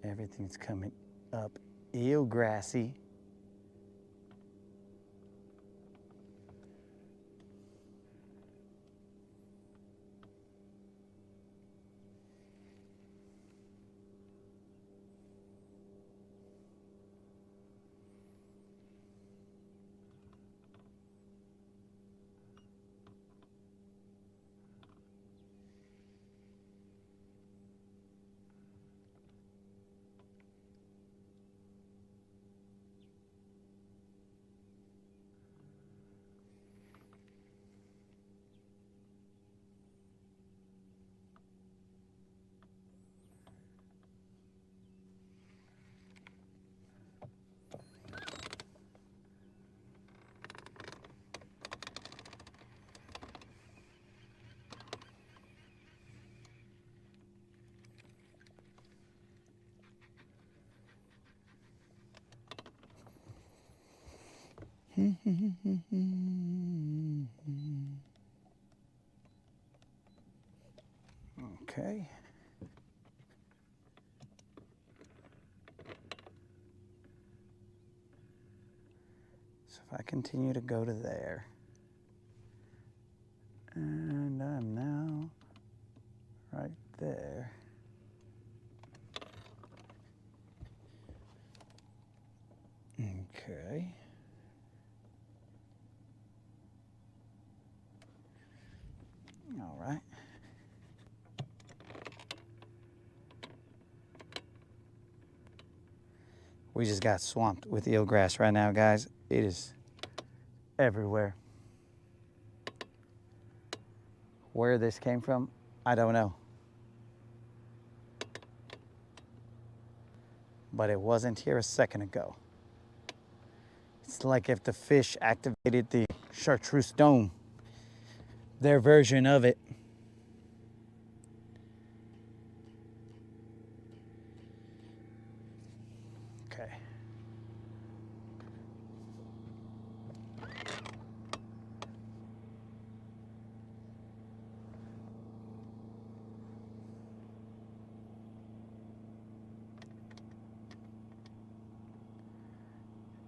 everything's coming up eelgrassy. Okay. So if I continue to go to there, and I'm now right there. We just got swamped with eelgrass right now, guys. It is everywhere. Where this came from, I don't know. But it wasn't here a second ago. It's like if the fish activated the chartreuse dome, their version of it. Okay.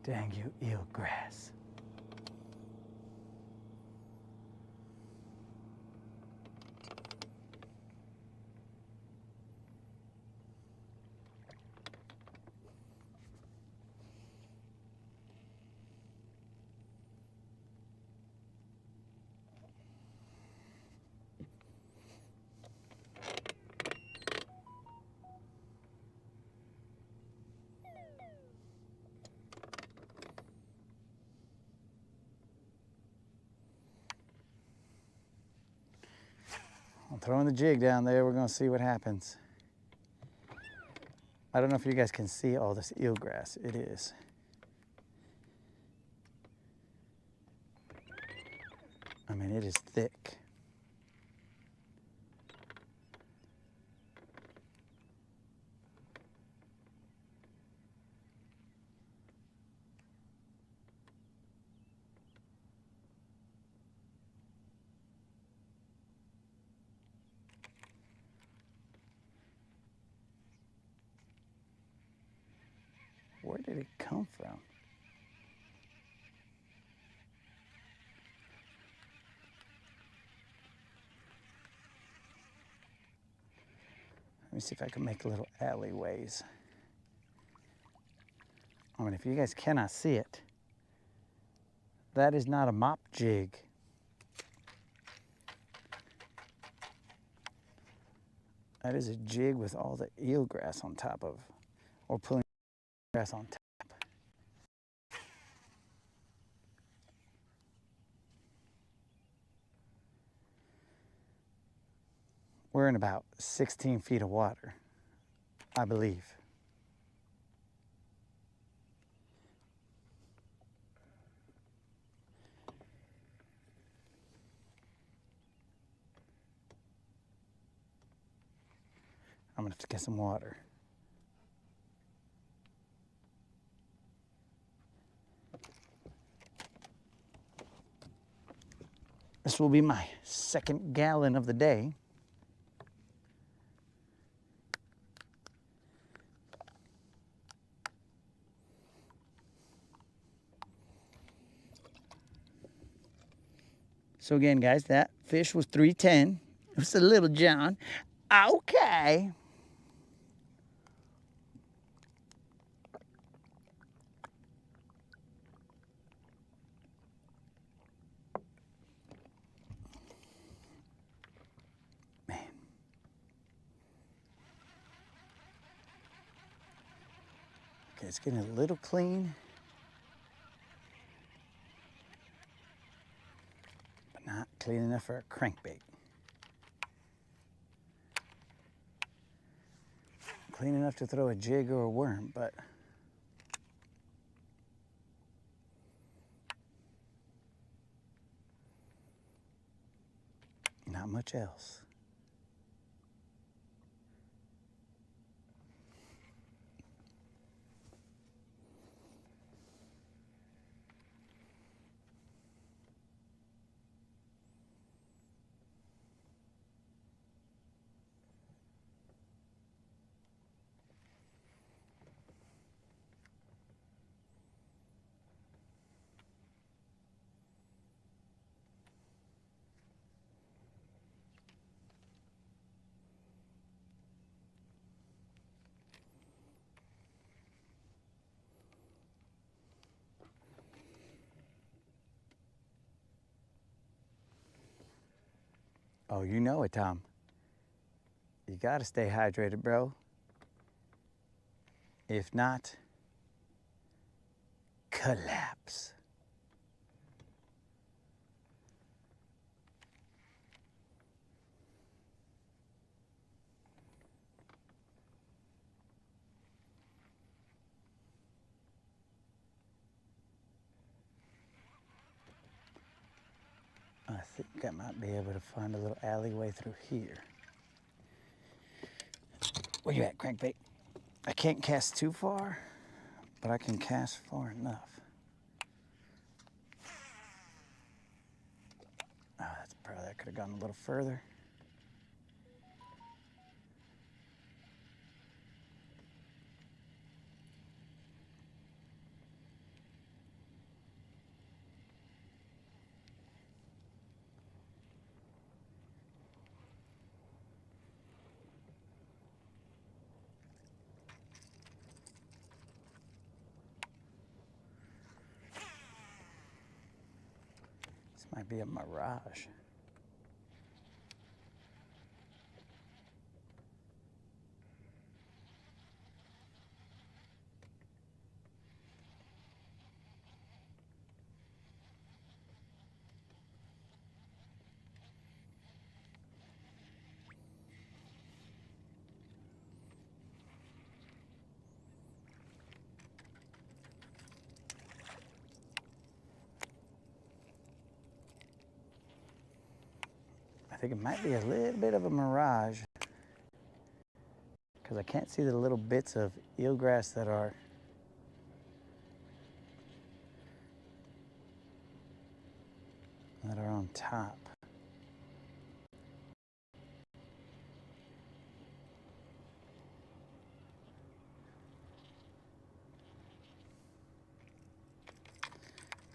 Dang you, eelgrass. I'm throwing the jig down there. We're gonna see what happens. I don't know if you guys can see all this eelgrass. It is. I mean, it is thick. Where did it come from? Let me see if I can make little alleyways. I mean, if you guys cannot see it, that is not a mop jig. That is a jig with all the eelgrass on top of, or pulling grass on top. We're in about 16 feet of water, I believe. I'm gonna have to get some water. This will be my second gallon of the day. So again, guys, that fish was 310. It was a little John. Okay. Man. Okay, it's getting a little clean. But not clean enough for a crankbait. Clean enough to throw a jig or a worm, but not much else. Oh, you know it, Tom. You gotta stay hydrated, bro. If not, collapse. I think I might be able to find a little alleyway through here. Where you at, crankbait? I can't cast too far, but I can cast far enough. Oh, that's probably, I could have gone a little further. This might be a mirage. I think it might be a little bit of a mirage because I can't see the little bits of eelgrass that are on top.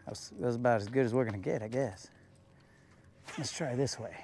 That was about as good as we're gonna get, I guess. Let's try this way.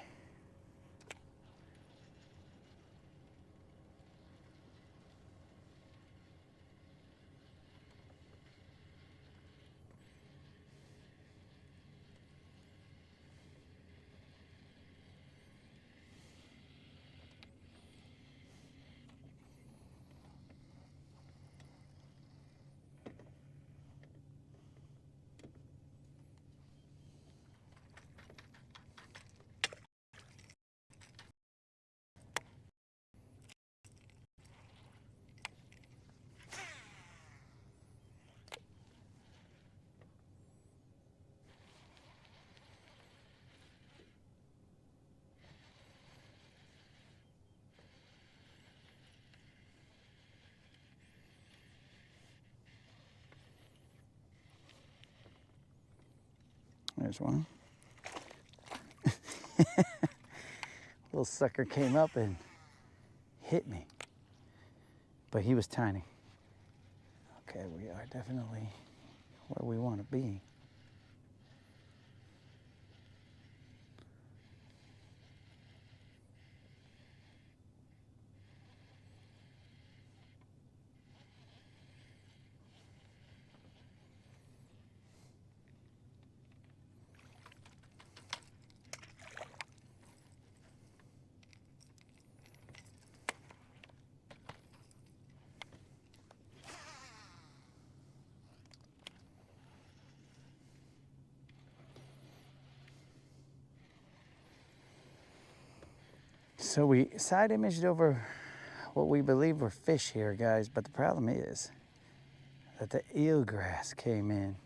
There's one. Little sucker came up and hit me, but he was tiny. Okay, we are definitely where we want to be. So we side imaged over what we believe were fish here, guys, but the problem is that the eelgrass came in.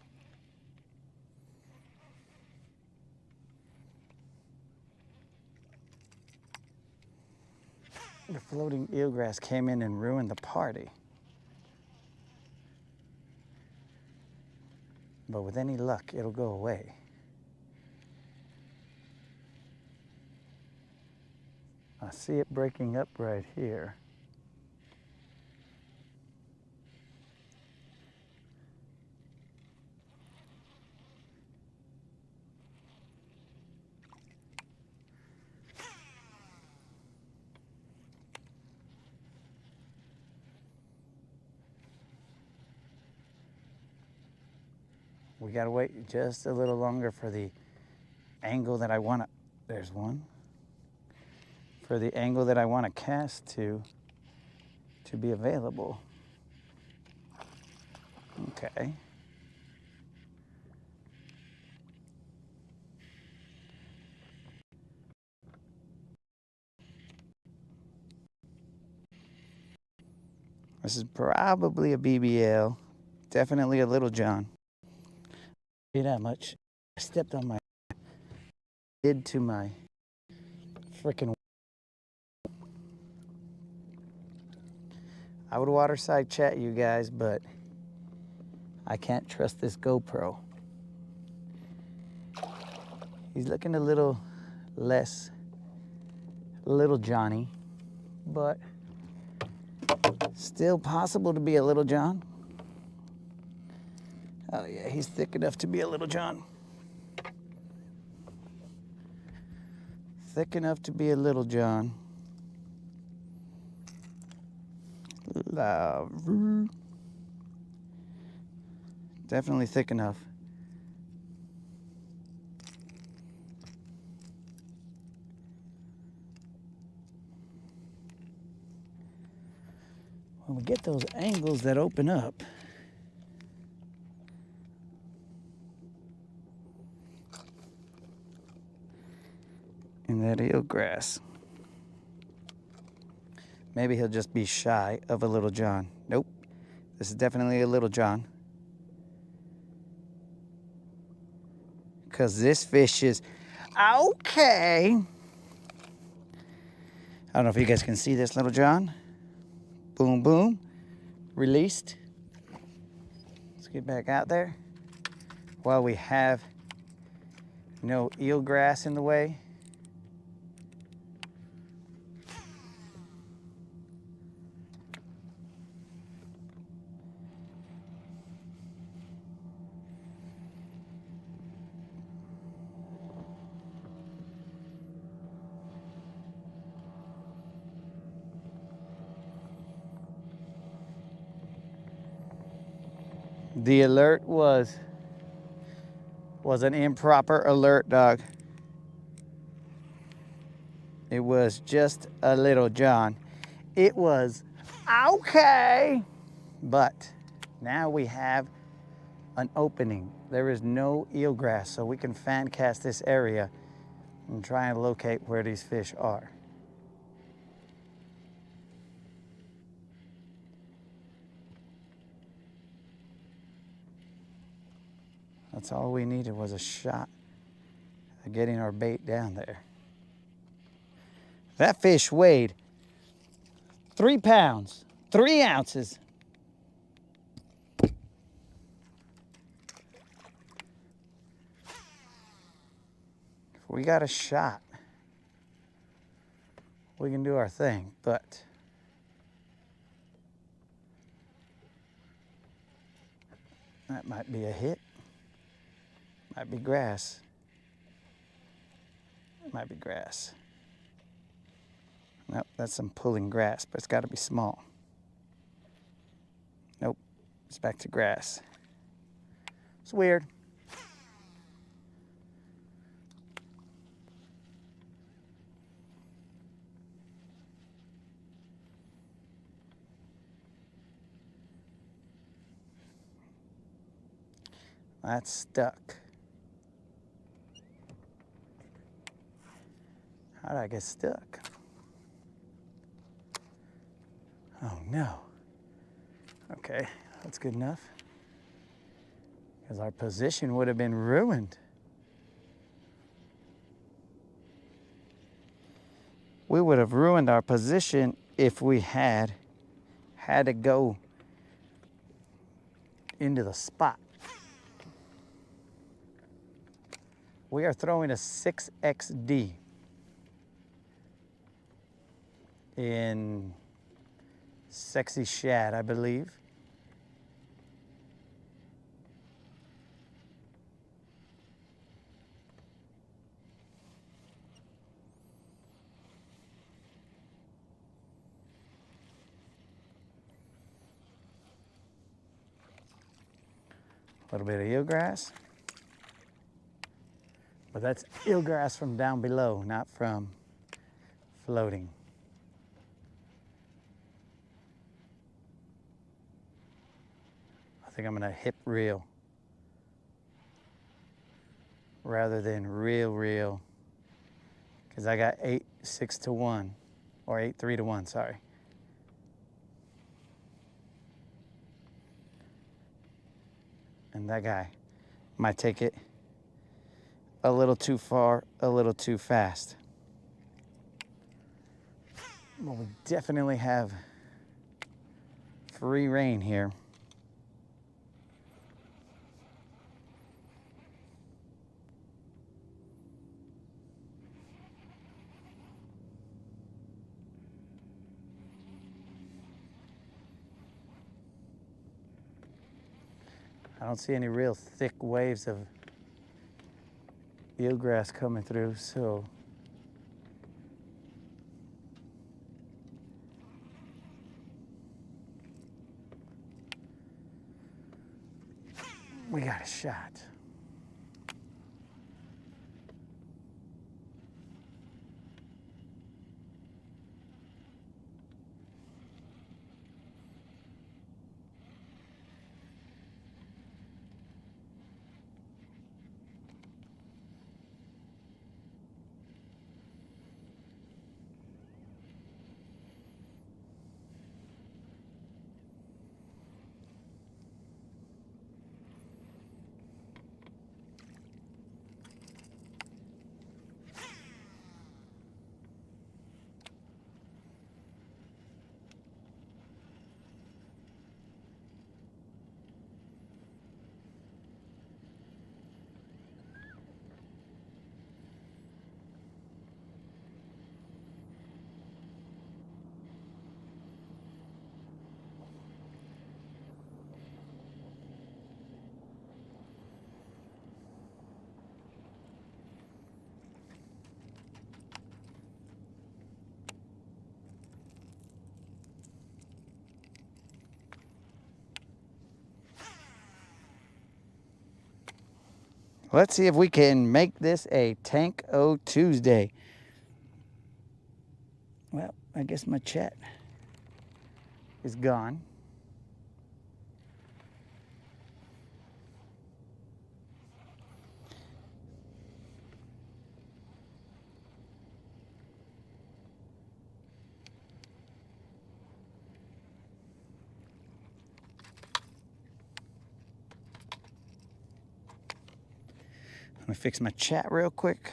The floating eelgrass came in and ruined the party. But with any luck, it'll go away. I see it breaking up right here. We gotta wait just a little longer for the angle that I wanna, there's one. For the angle that I wanna cast to be available. Okay. This is probably a BBL. Definitely a Little John. Be that much. I stepped on my lid to my freaking. I would waterside chat you guys, but I can't trust this GoPro. He's looking a little less Little Johnny, but still possible to be a Little John. Oh yeah, he's thick enough to be a Little John. Thick enough to be a Little John. Definitely thick enough. When we get those angles that open up, in that eelgrass, maybe he'll just be shy of a Little John. Nope, this is definitely a Little John. Because this fish is okay. I don't know if you guys can see this, Little John. Boom, boom, released. Let's get back out there while we have no eelgrass in the way. The alert was an improper alert, dog. It was just a Little John. It was okay, but now we have an opening. There is no eelgrass, so we can fan cast this area and try and locate where these fish are. That's all we needed was a shot at getting our bait down there. That fish weighed 3 pounds, 3 ounces. If we got a shot, we can do our thing, but that might be a hit. Might be grass. It might be grass. Nope, that's some pulling grass, but it's got to be small. Nope, it's back to grass. It's weird. That's stuck. How did I get stuck? Oh no. Okay, that's good enough. Because our position would have been ruined. We would have ruined our position if we had to go into the spot. We are throwing a 6XD in Sexy Shad, I believe. A little bit of eelgrass. But that's eelgrass from down below, not from floating. I think I'm gonna hip reel rather than reel, because I got 8-6 to 1, or 8-3 to 1, sorry. And that guy might take it a little too far, a little too fast. Well, we definitely have free reign here. I don't see any real thick waves of eelgrass coming through, so we got a shot. Let's see if we can make this a Tank-O Tuesday. Well, I guess my chat is gone. Let me fix my chat real quick.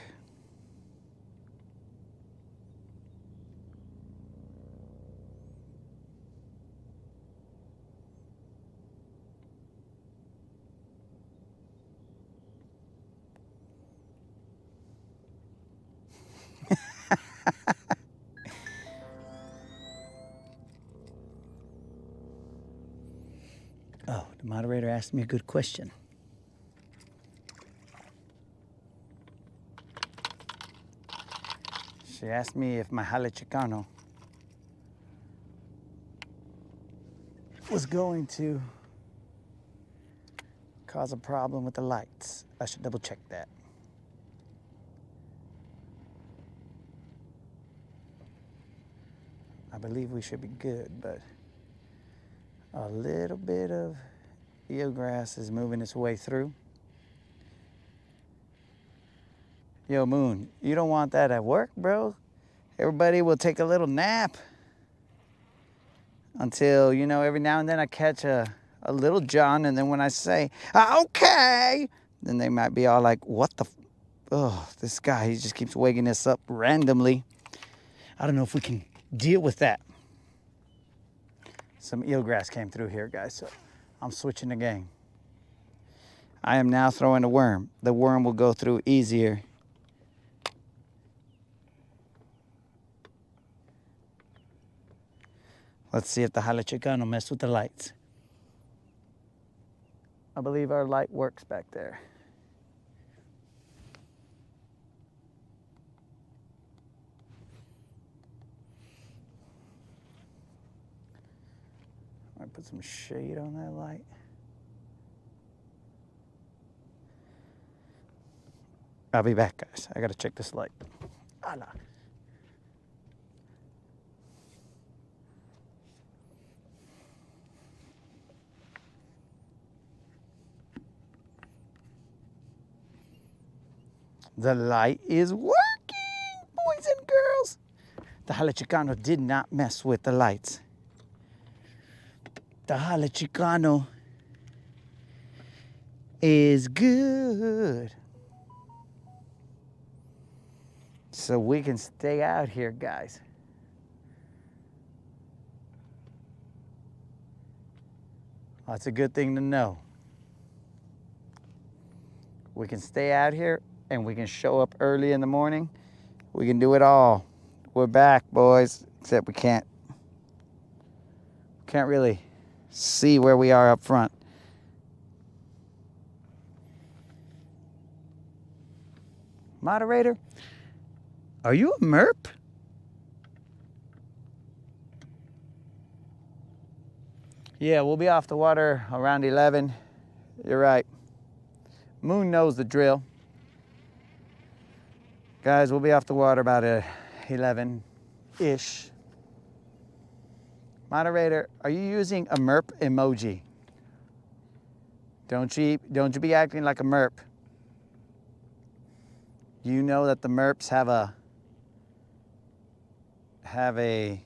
Oh, the moderator asked me a good question. She asked me if my Jale Chicano was going to cause a problem with the lights. I should double check that. I believe we should be good, but a little bit of eelgrass is moving its way through. Yo, Moon, you don't want that at work, bro. Everybody will take a little nap until, you know, every now and then I catch a little John, and then when I say, okay, then they might be all like, what the, oh, this guy, he just keeps waking us up randomly. I don't know if we can deal with that. Some eelgrass came through here, guys, so I'm switching the game. I am now throwing a worm. The worm will go through easier. Let's see if the Jale Chicano messed with the lights. I believe our light works back there. I put some shade on that light. I'll be back, guys. I gotta check this light. Allah. The light is working, boys and girls. The Jale Chicano did not mess with the lights. The Jale Chicano is good. So we can stay out here, guys. That's a good thing to know. We can stay out here and we can show up early in the morning. We can do it all. We're back, boys, except we can't really see where we are up front. Moderator, are you a merp? Yeah, we'll be off the water around 11. You're right. Moon knows the drill. Guys, we'll be off the water about 11-ish. Moderator, are you using a merp emoji? Don't you be acting like a merp. You know that the merps have a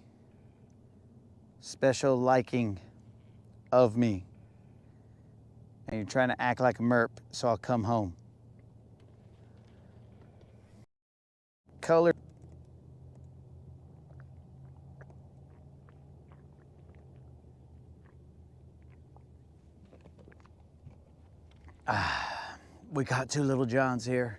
special liking of me. And you're trying to act like a merp, so I'll come home. Color. We got two little Johns here.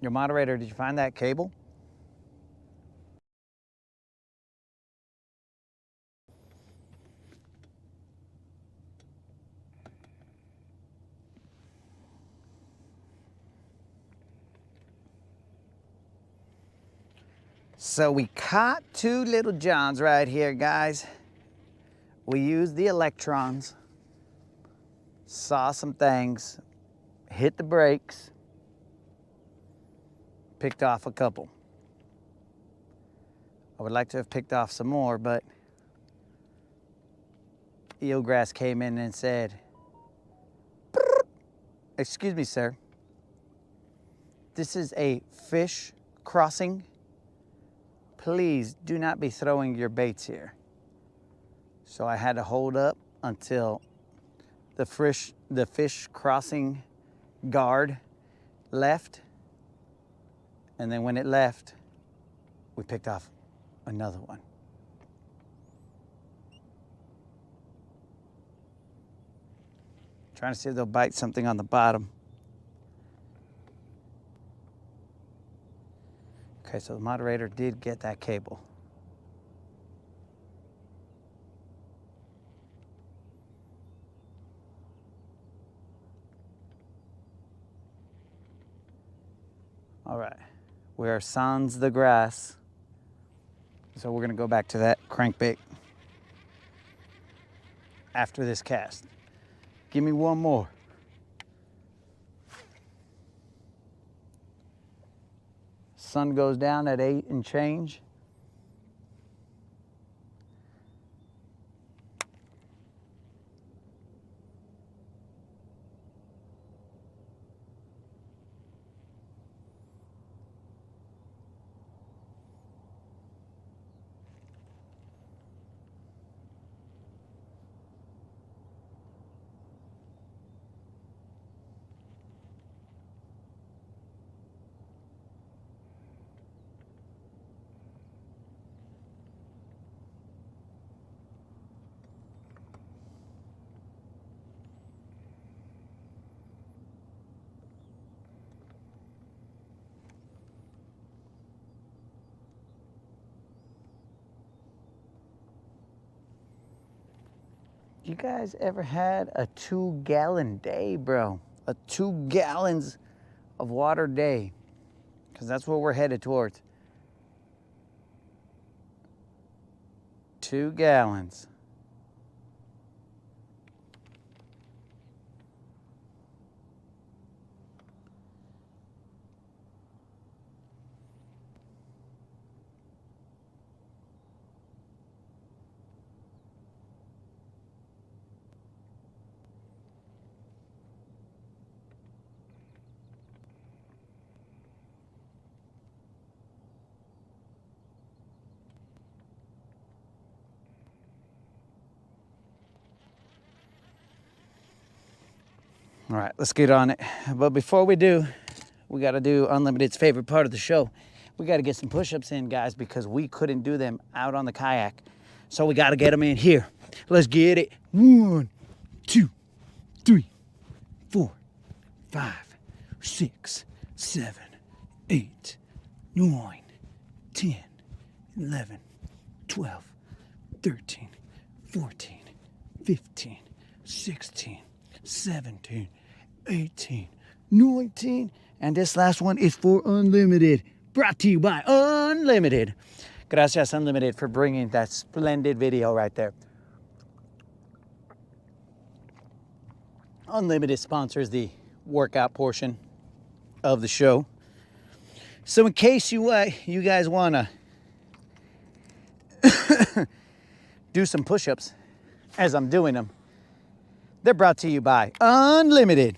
Your moderator, did you find that cable? So we caught two little Johns right here, guys. We used the electrons, saw some things, hit the brakes, picked off a couple. I would like to have picked off some more, but eelgrass came in and said, "Excuse me, sir. This is a fish crossing. Please do not be throwing your baits here." So I had to hold up until the fish crossing guard left. And then when it left, we picked off another one. Trying to see if they'll bite something on the bottom. Okay, so the moderator did get that cable. All right, we are sans the grass. So we're gonna go back to that crankbait after this cast. Give me one more. Sun goes down at 8 and change. You guys ever had a 2-gallon day, bro? A 2 gallons of water day? Because that's what we're headed towards. 2 gallons. All right, let's get on it. But before we do, we got to do Unlimited's favorite part of the show. We got to get some push-ups in, guys, because we couldn't do them out on the kayak. So we got to get them in here. Let's get it. 1, 2, 3, 4, 5, 6, 7, 8, 9, 10, 11, 12, 13, 14, 15, 16, 17, 18, 19, and this last one is for Unlimited. Brought to you by Unlimited. Gracias, Unlimited, for bringing that splendid video right there. Unlimited sponsors the workout portion of the show. So in case you guys want to do some push-ups as I'm doing them, they're brought to you by Unlimited.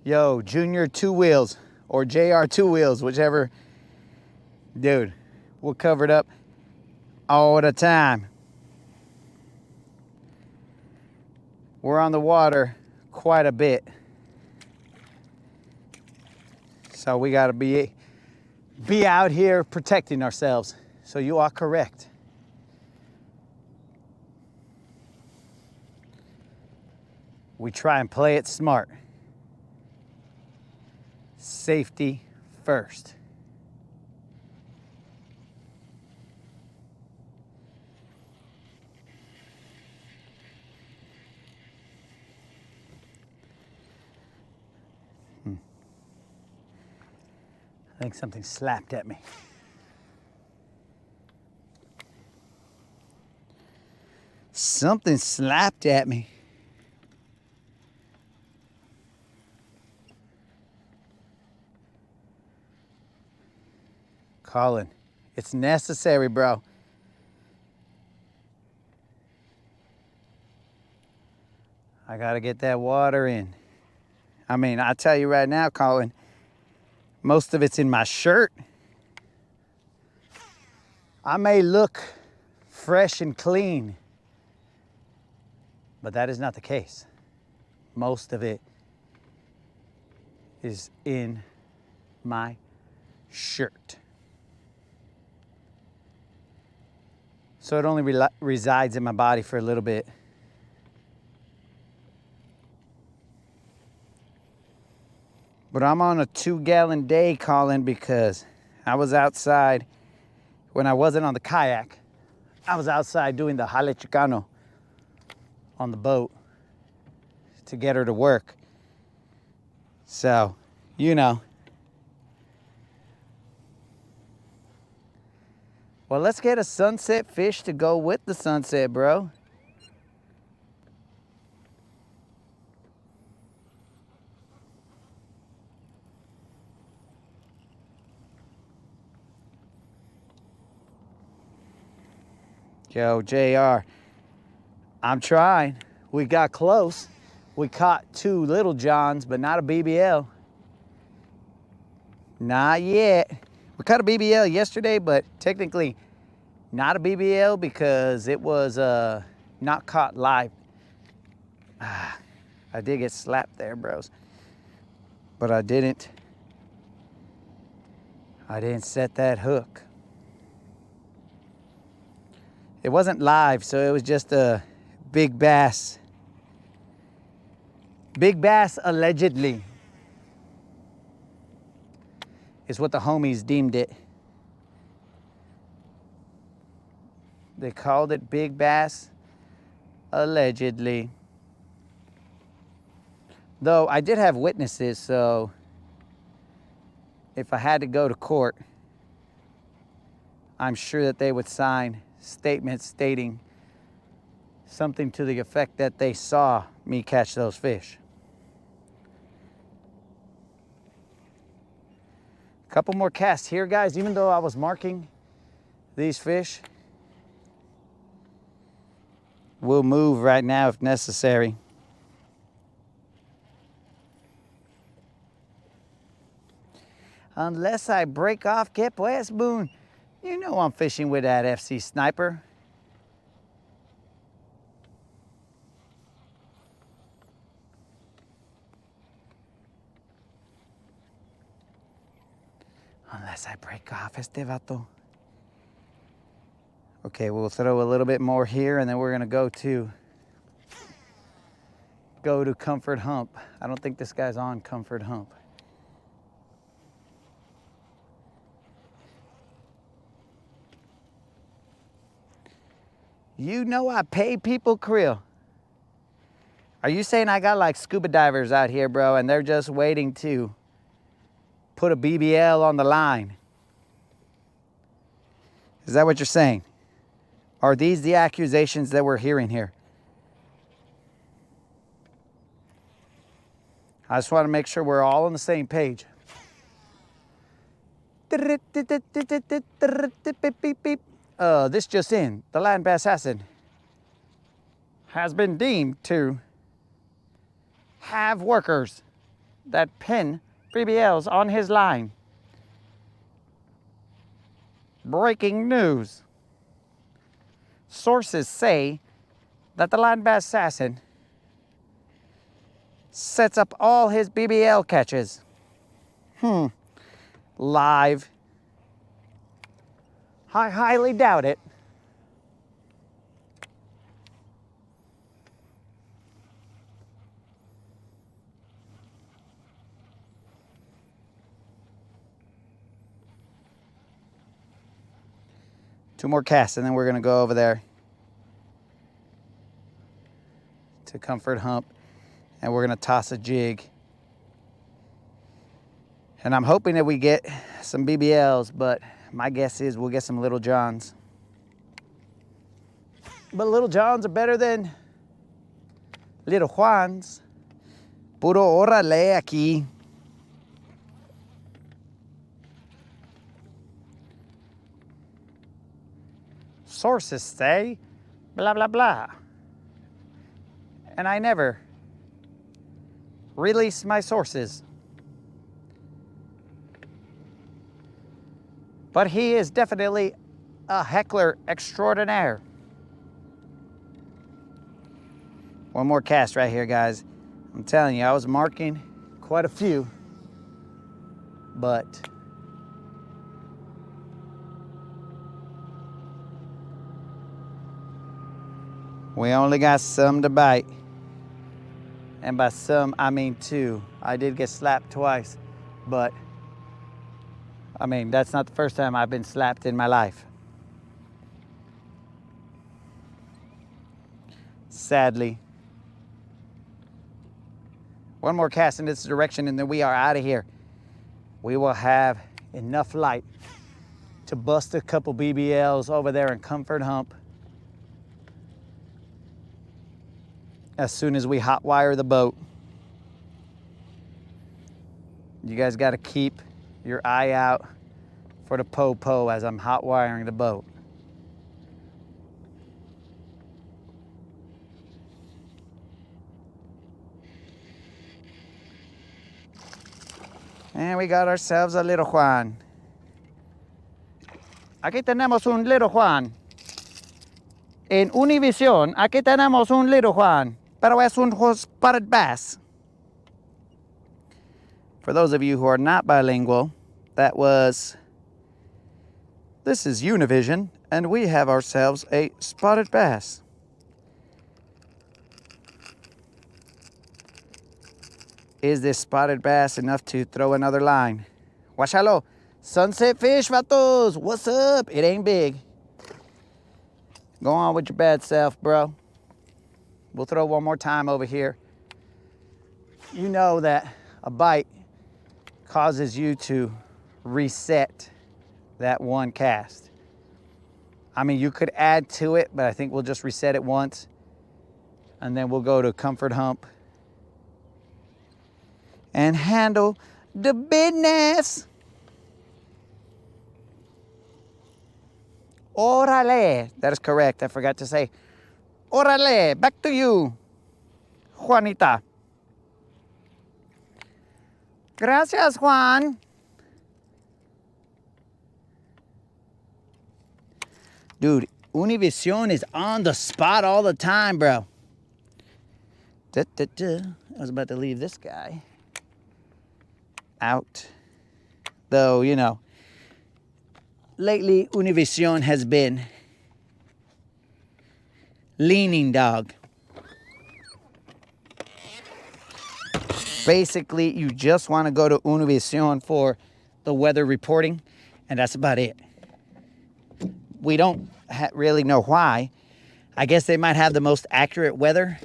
Yo, Junior 2 Wheels or JR 2 Wheels, whichever. Dude, we're covered up all the time. We're on the water quite a bit. So we gotta be out here protecting ourselves. So you are correct. We try and play it smart. Safety first. I think something slapped at me. Something slapped at me. Colin, it's necessary, bro. I gotta get that water in. I mean, I tell you right now, Colin, most of it's in my shirt. I may look fresh and clean, but that is not the case. Most of it is in my shirt. So it only resides in my body for a little bit. But I'm on a 2-gallon day, Colin, because I was outside when I wasn't on the kayak. I was outside doing the jale chicano on the boat to get her to work. So, you know. Well, let's get a sunset fish to go with the sunset, bro. Yo, JR, I'm trying. We got close. We caught 2 little johns, but not a BBL. Not yet. We caught a BBL yesterday, but technically not a BBL because it was not caught live. I did get slapped there, bros. But I didn't set that hook. It wasn't live, so it was just a big bass. Big bass allegedly is what the homies deemed it. They called it big bass allegedly. Though I did have witnesses, so if I had to go to court, I'm sure that they would sign statements stating something to the effect that they saw me catch those fish. A couple more casts here, guys. Even though I was marking these fish, we'll move right now if necessary. Unless I break off, que pues, Boone. You know I'm fishing with that FC Sniper. Unless I break off este vato. Okay, we'll throw a little bit more here and then we're gonna go to Comfort Hump. I don't think this guy's on Comfort Hump. You know I pay people, Krill. Are you saying I got like scuba divers out here, bro, and they're just waiting to put a BBL on the line? Is that what you're saying? Are these the accusations that we're hearing here? I just want to make sure we're all on the same page. This just in, the land bass assassin has been deemed to have workers that pin BBLs on his line. Breaking news. Sources say that the land bass assassin sets up all his BBL catches. Live. I highly doubt it. Two more casts and then we're gonna go over there to Comfort Hump and we're gonna toss a jig. And I'm hoping that we get some BBLs, but my guess is we'll get some Little Johns. But Little Johns are better than Little Juans. Puro órale aquí. Sources say blah, blah, blah. And I never release my sources. But he is definitely a heckler extraordinaire. One more cast right here, guys. I'm telling you, I was marking quite a few, but we only got some to bite. And by some, I mean two. I did get slapped twice, but I mean, that's not the first time I've been slapped in my life. Sadly. One more cast in this direction and then we are out of here. We will have enough light to bust a couple BBLs over there in Comfort Hump as soon as we hot wire the boat. You guys got to keep your eye out for the po-po as I'm hot wiring the boat. And we got ourselves a Little Juan. Aquí tenemos un Little Juan. En Univision, aquí tenemos un Little Juan, pero es un spotted bass. For those of you who are not bilingual, this is Univision, and we have ourselves a spotted bass. Is this spotted bass enough to throw another line? Guachalo, sunset fish, vatos, what's up? It ain't big. Go on with your bad self, bro. We'll throw one more time over here. You know that a bite causes you to reset that one cast. I mean, you could add to it, but I think we'll just reset it once and then we'll go to Comfort Hump and handle the business. Órale, that is correct. I forgot to say, órale, back to you, Juanita. Gracias, Juan. Dude, Univision is on the spot all the time, bro. I was about to leave this guy out. Though, you know, lately Univision has been leaning, dog. Basically, you just want to go to Univision for the weather reporting, and that's about it. We don't really know why. I guess they might have the most accurate weather,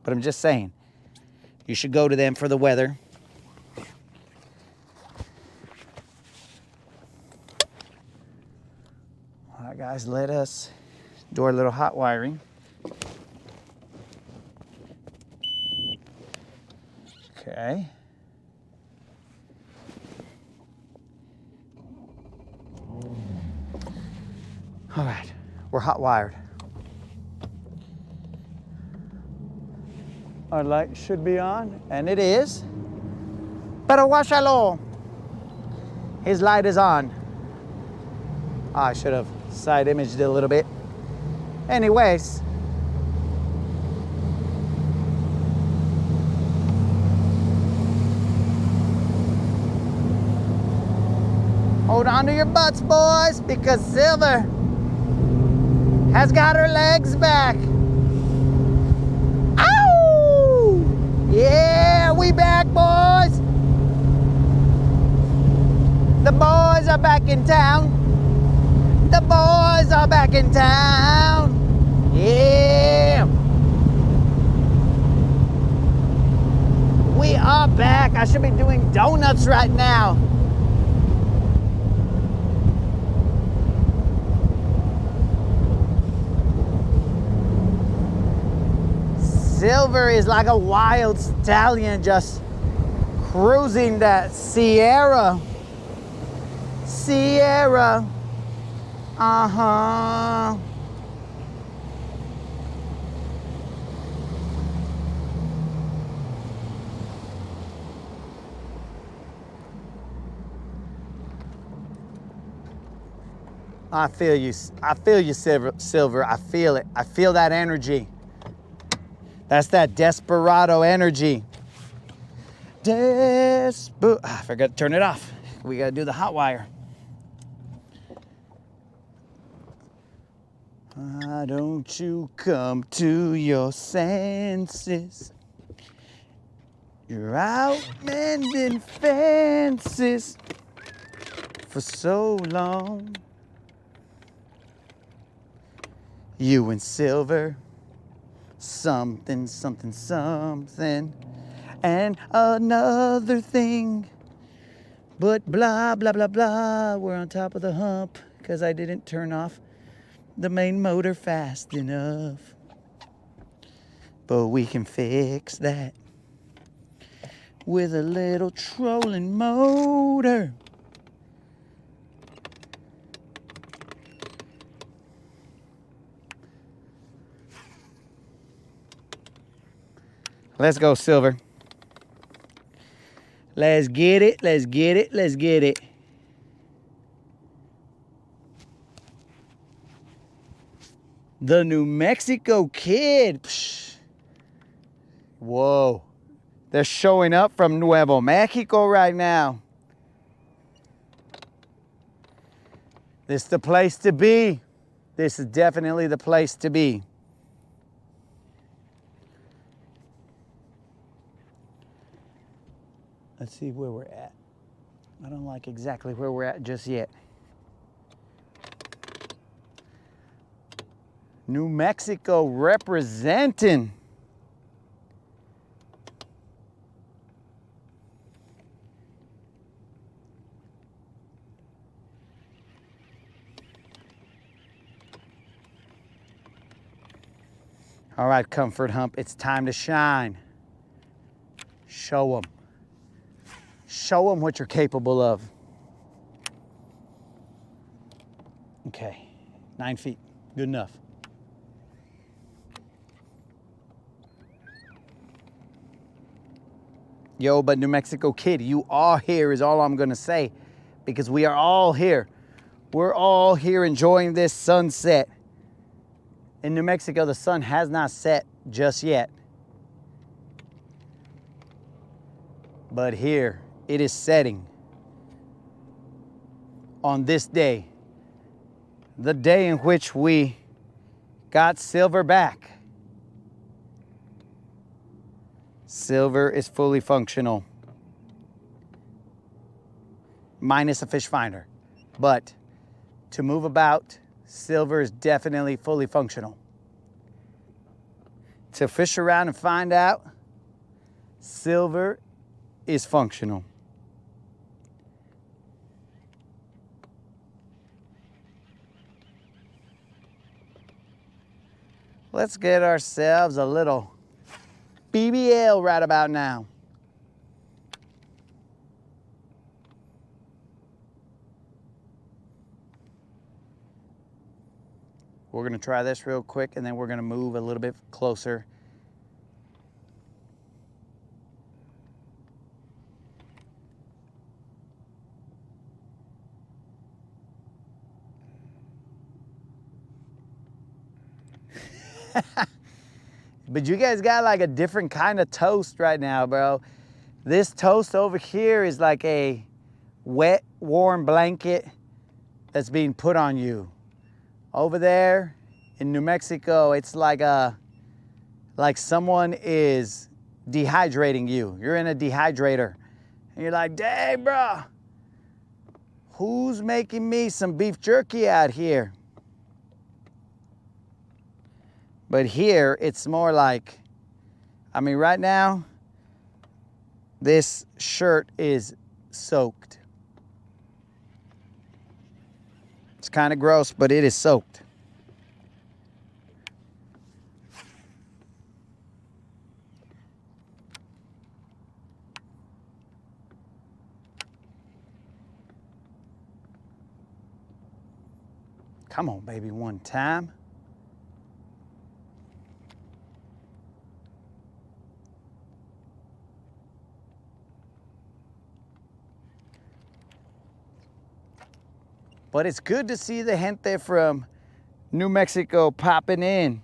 but I'm just saying, you should go to them for the weather. All right, guys, let us do our little hot wiring. Okay. All right, we're hot wired. Our light should be on, and it is. Pero washalo. His light is on. I should have side imaged it a little bit. Anyways. Hold on to your butts, boys, because Silver has got her legs back. Ow! Yeah, we back, boys. The boys are back in town. The boys are back in town. Yeah. We are back. I should be doing donuts right now. Silver is like a wild stallion just cruising that Sierra. Sierra. Uh-huh. I feel you. I feel you, Silver. I feel it. I feel that energy. That's that desperado energy. I forgot to turn it off. We gotta do the hot wire. Why don't you come to your senses? You're out mending fences for so long. You and Silver. Something, something, something, and another thing. But blah, blah, blah, blah, we're on top of the hump because I didn't turn off the main motor fast enough. But we can fix that with a little trolling motor. Let's go, Silver. Let's get it, let's get it, let's get it. The New Mexico Kid. Psh. Whoa. They're showing up from Nuevo Mexico right now. This is the place to be. This is definitely the place to be. Let's see where we're at. I don't like exactly where we're at just yet. New Mexico representing. All right, Comfort Hump, it's time to shine. Show them. Show them what you're capable of. Okay, 9 feet, good enough. Yo, but New Mexico Kid, you are here is all I'm gonna say, because we are all here. We're all here enjoying this sunset. In New Mexico, the sun has not set just yet. But here, it is setting on this day, the day in which we got silver back. Silver is fully functional, minus a fish finder. But to move about, silver is definitely fully functional. To fish around and find out, silver is functional. Let's get ourselves a little BBL right about now. We're gonna try this real quick and then we're gonna move a little bit closer. But you guys got like a different kind of toast right now, bro. This toast over here is like a wet, warm blanket that's being put on you. Over there in New Mexico, it's like someone is dehydrating you. You're in a dehydrator. And you're like, dang, bro, who's making me some beef jerky out here? But here, it's more like, I mean, right now, this shirt is soaked. It's kind of gross, but it is soaked. Come on, baby, one time. But it's good to see the gente from New Mexico popping in.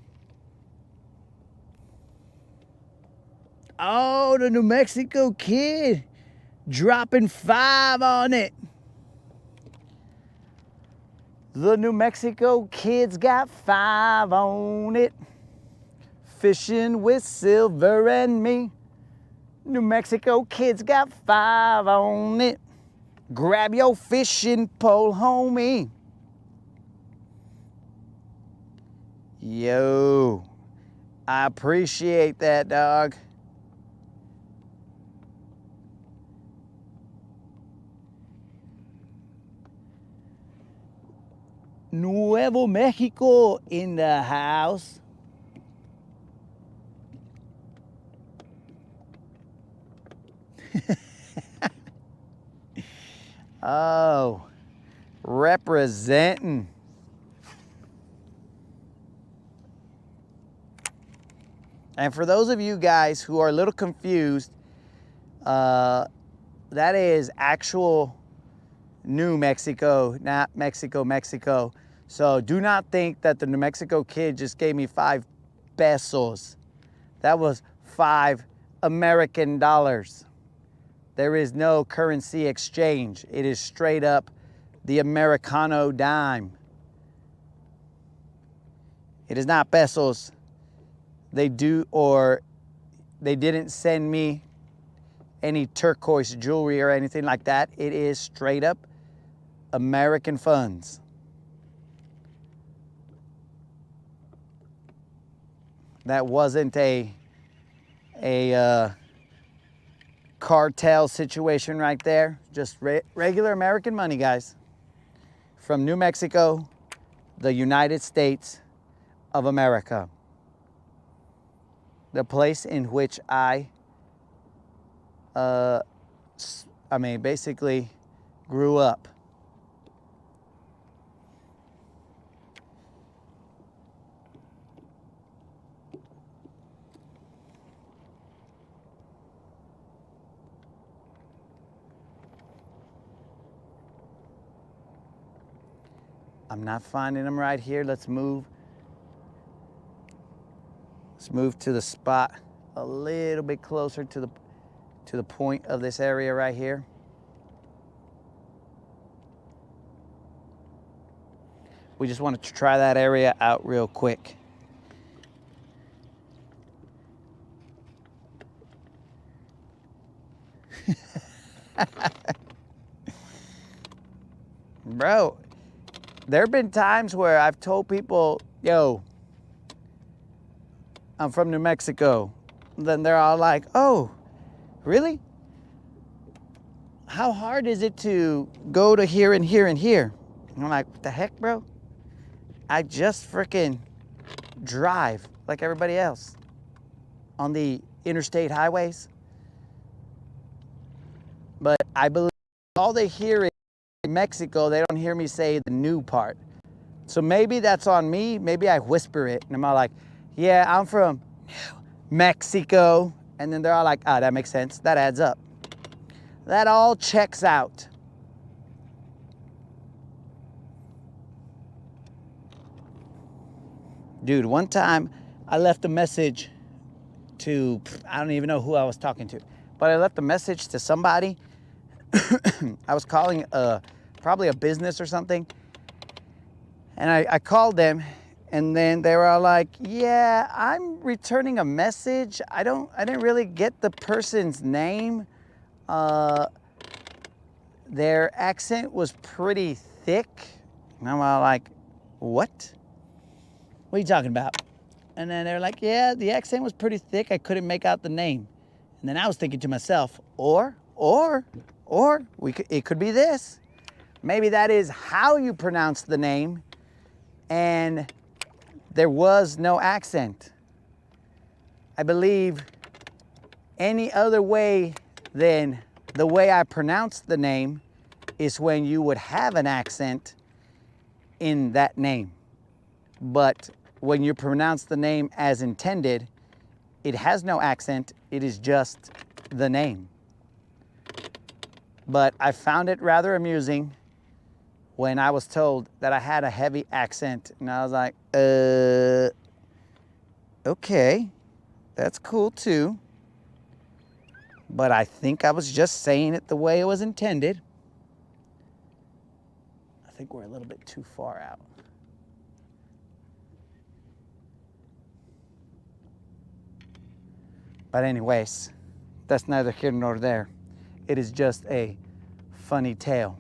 Oh, the New Mexico kid dropping 5 on it. The New Mexico kids got 5 on it. Fishing with Silver and me. New Mexico kids got 5 on it. Grab your fishing pole, homie. Yo, I appreciate that, dog. Nuevo Mexico in the house. Oh, representing. And for those of you guys who are a little confused, that is actual New Mexico, not Mexico, Mexico. So do not think that the New Mexico kid just gave me 5 pesos. That was 5 American dollars. There is no currency exchange. It is straight up the Americano dime. It is not pesos. They didn't send me any turquoise jewelry or anything like that. It is straight up American funds. That wasn't a cartel situation right there. Just regular American money, guys. From New Mexico, the United States of America. The place in which I basically grew up. I'm not finding them right here. Let's move Let's move to the spot a little bit closer to the point of this area right here. We just wanted to try that area out real quick. Bro, there have been times where I've told people, yo, I'm from New Mexico. Then they're all like, oh, really? How hard is it to go to here and here and here? And I'm like, what the heck, bro? I just freaking drive like everybody else on the interstate highways. But I believe all they hear is in Mexico, they don't hear me say the new part. So maybe that's on me. Maybe I whisper it and I'm all like, yeah, I'm from Mexico. And then they're all like, ah, that makes sense. That adds up. That all checks out. Dude, one time I left a message to, I don't even know who I was talking to, but I left a message to somebody. I was calling probably a business or something. And I called them and then they were all like, yeah, I'm returning a message. I didn't really get the person's name. Their accent was pretty thick. And I'm all like, what? What are you talking about? And then they're like, yeah, the accent was pretty thick. I couldn't make out the name. And then I was thinking to myself, it could be this. Maybe that is how you pronounce the name and there was no accent. I believe any other way than the way I pronounce the name is when you would have an accent in that name. But when you pronounce the name as intended, it has no accent. It is just the name. But I found it rather amusing when I was told that I had a heavy accent. And I was like, okay, that's cool too. But I think I was just saying it the way it was intended. I think we're a little bit too far out. But anyways, that's neither here nor there. It is just a funny tale.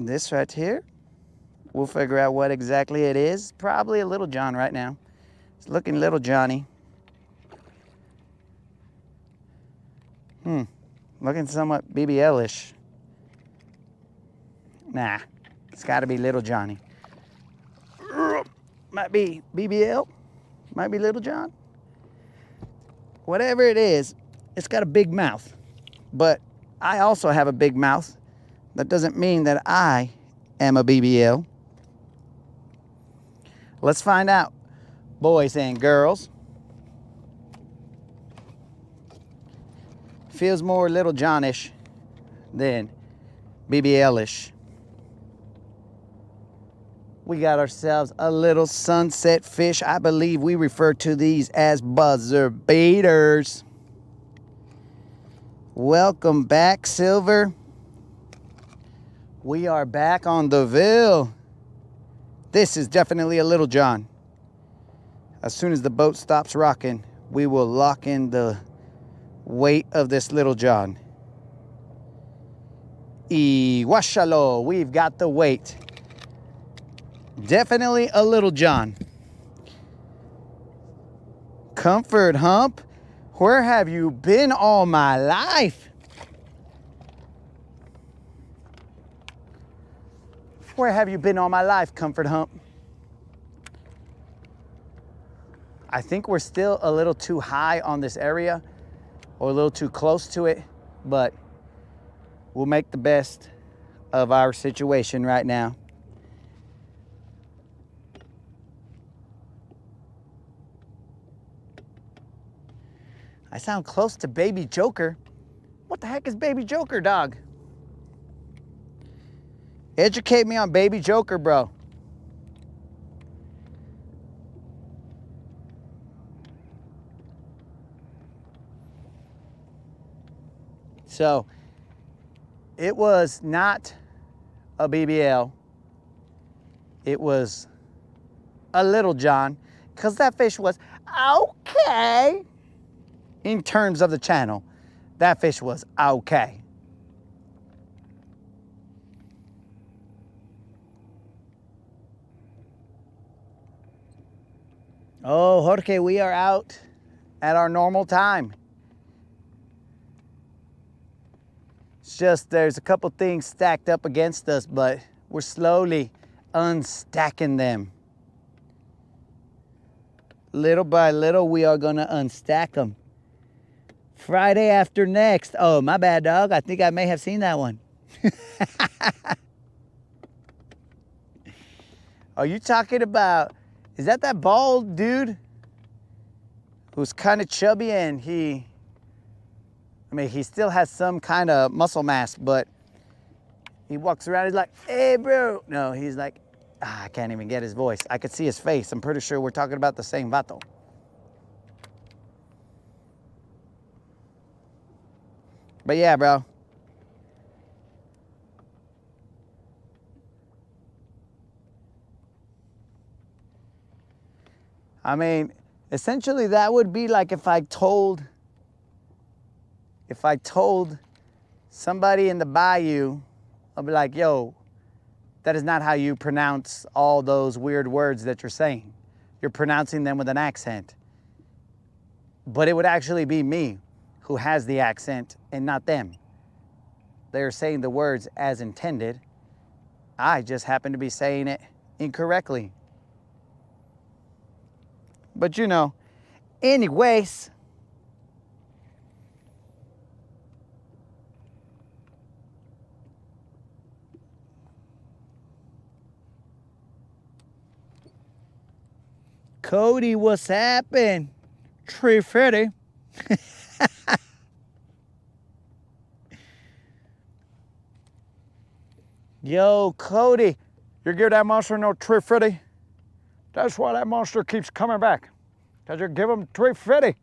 This right here, we'll figure out what exactly it is. Probably a Little John right now. It's looking Little Johnny. Looking somewhat BBL-ish. Nah, it's gotta be Little Johnny. Might be BBL, might be Little John. Whatever it is, it's got a big mouth. But I also have a big mouth. That doesn't mean that I am a BBL. Let's find out, boys and girls. Feels more Little John-ish than BBL-ish. We got ourselves a little sunset fish. I believe we refer to these as buzzer beaters. Welcome back, Silver. We are back on the Ville. This is definitely a Little John. As soon as the boat stops rocking, we will lock in the weight of this Little John. Y washalo, we've got the weight. Definitely a Little John. Comfort Hump, where have you been all my life? Where have you been all my life, Comfort Hump? I think we're still a little too high on this area or a little too close to it, but we'll make the best of our situation right now. sound close to Baby Joker. What the heck is Baby Joker, dog? Educate me on Baby Joker, bro. So, it was not a BBL. It was a Little John, because that fish was okay. In terms of the channel, that fish was okay. Oh, Jorge, we are out at our normal time. It's just there's a couple things stacked up against us, but we're slowly unstacking them. Little by little, we are gonna unstack them. Friday after next. Oh, my bad, dog. I think I may have seen that one. Are you talking about, is that bald dude who's kind of chubby and he still has some kind of muscle mass, but he walks around, he's like, hey, bro. No, he's like, I can't even get his voice. I could see his face. I'm pretty sure we're talking about the same vato. But yeah, bro. I mean, essentially that would be like if I told somebody in the bayou, I'll be like, yo, that is not how you pronounce all those weird words that you're saying. You're pronouncing them with an accent. But it would actually be me who has the accent and not them. They're saying the words as intended. I just happen to be saying it incorrectly. But you know, anyways. Cody, what's happening? Tree Freddy. Yo, Cody, you give that monster no Tree Freddy? That's why that monster keeps coming back. Because you give him Tree Freddy.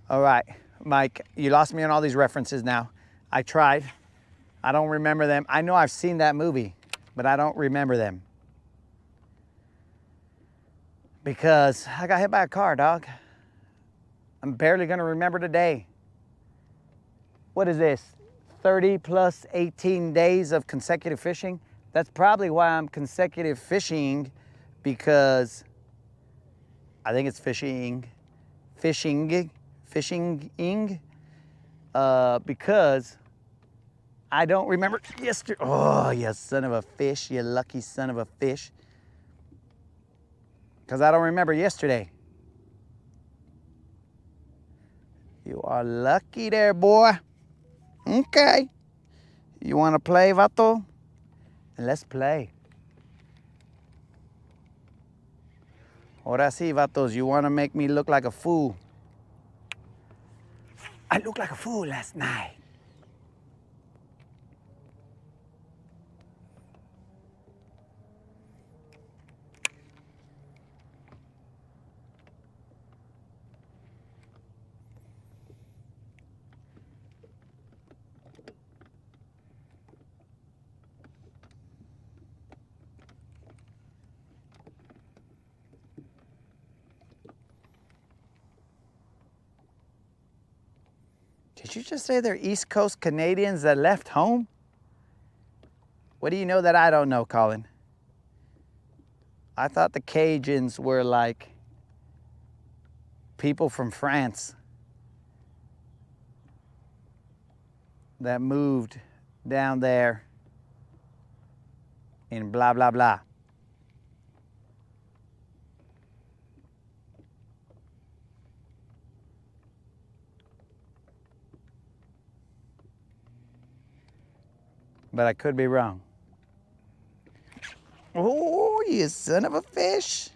All right, Mike, you lost me on all these references now. I tried. I don't remember them. I know I've seen that movie, but I don't remember them. Because I got hit by a car, dog. I'm barely gonna remember today. What is this? 30 plus 18 days of consecutive fishing? That's probably why I'm consecutive fishing, because I think it's fishing, because I don't remember yesterday. Oh, you son of a fish, you lucky son of a fish. Because I don't remember yesterday. You are lucky there, boy. Okay. You want to play, vato? Let's play. Ahora sí, vatos, you want to make me look like a fool. I looked like a fool last night. Did you just say they're East Coast Canadians that left home? What do you know that I don't know, Colin? I thought the Cajuns were like people from France that moved down there in blah, blah, blah. but I could be wrong. Oh, you son of a fish.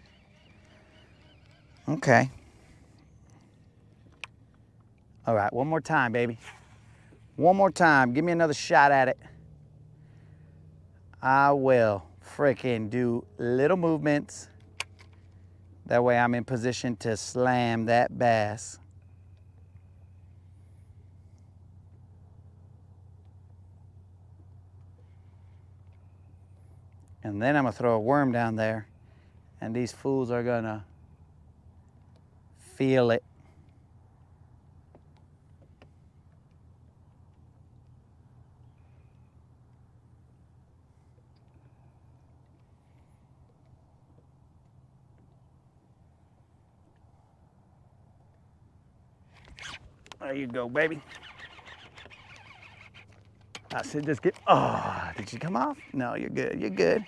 Okay. All right, one more time, baby. One more time. Give me another shot at it. I will freaking do little movements. That way I'm in position to slam that bass. And then I'm gonna throw a worm down there, and these fools are gonna feel it. There you go, baby. I said just get, oh, did you come off? No, you're good, you're good.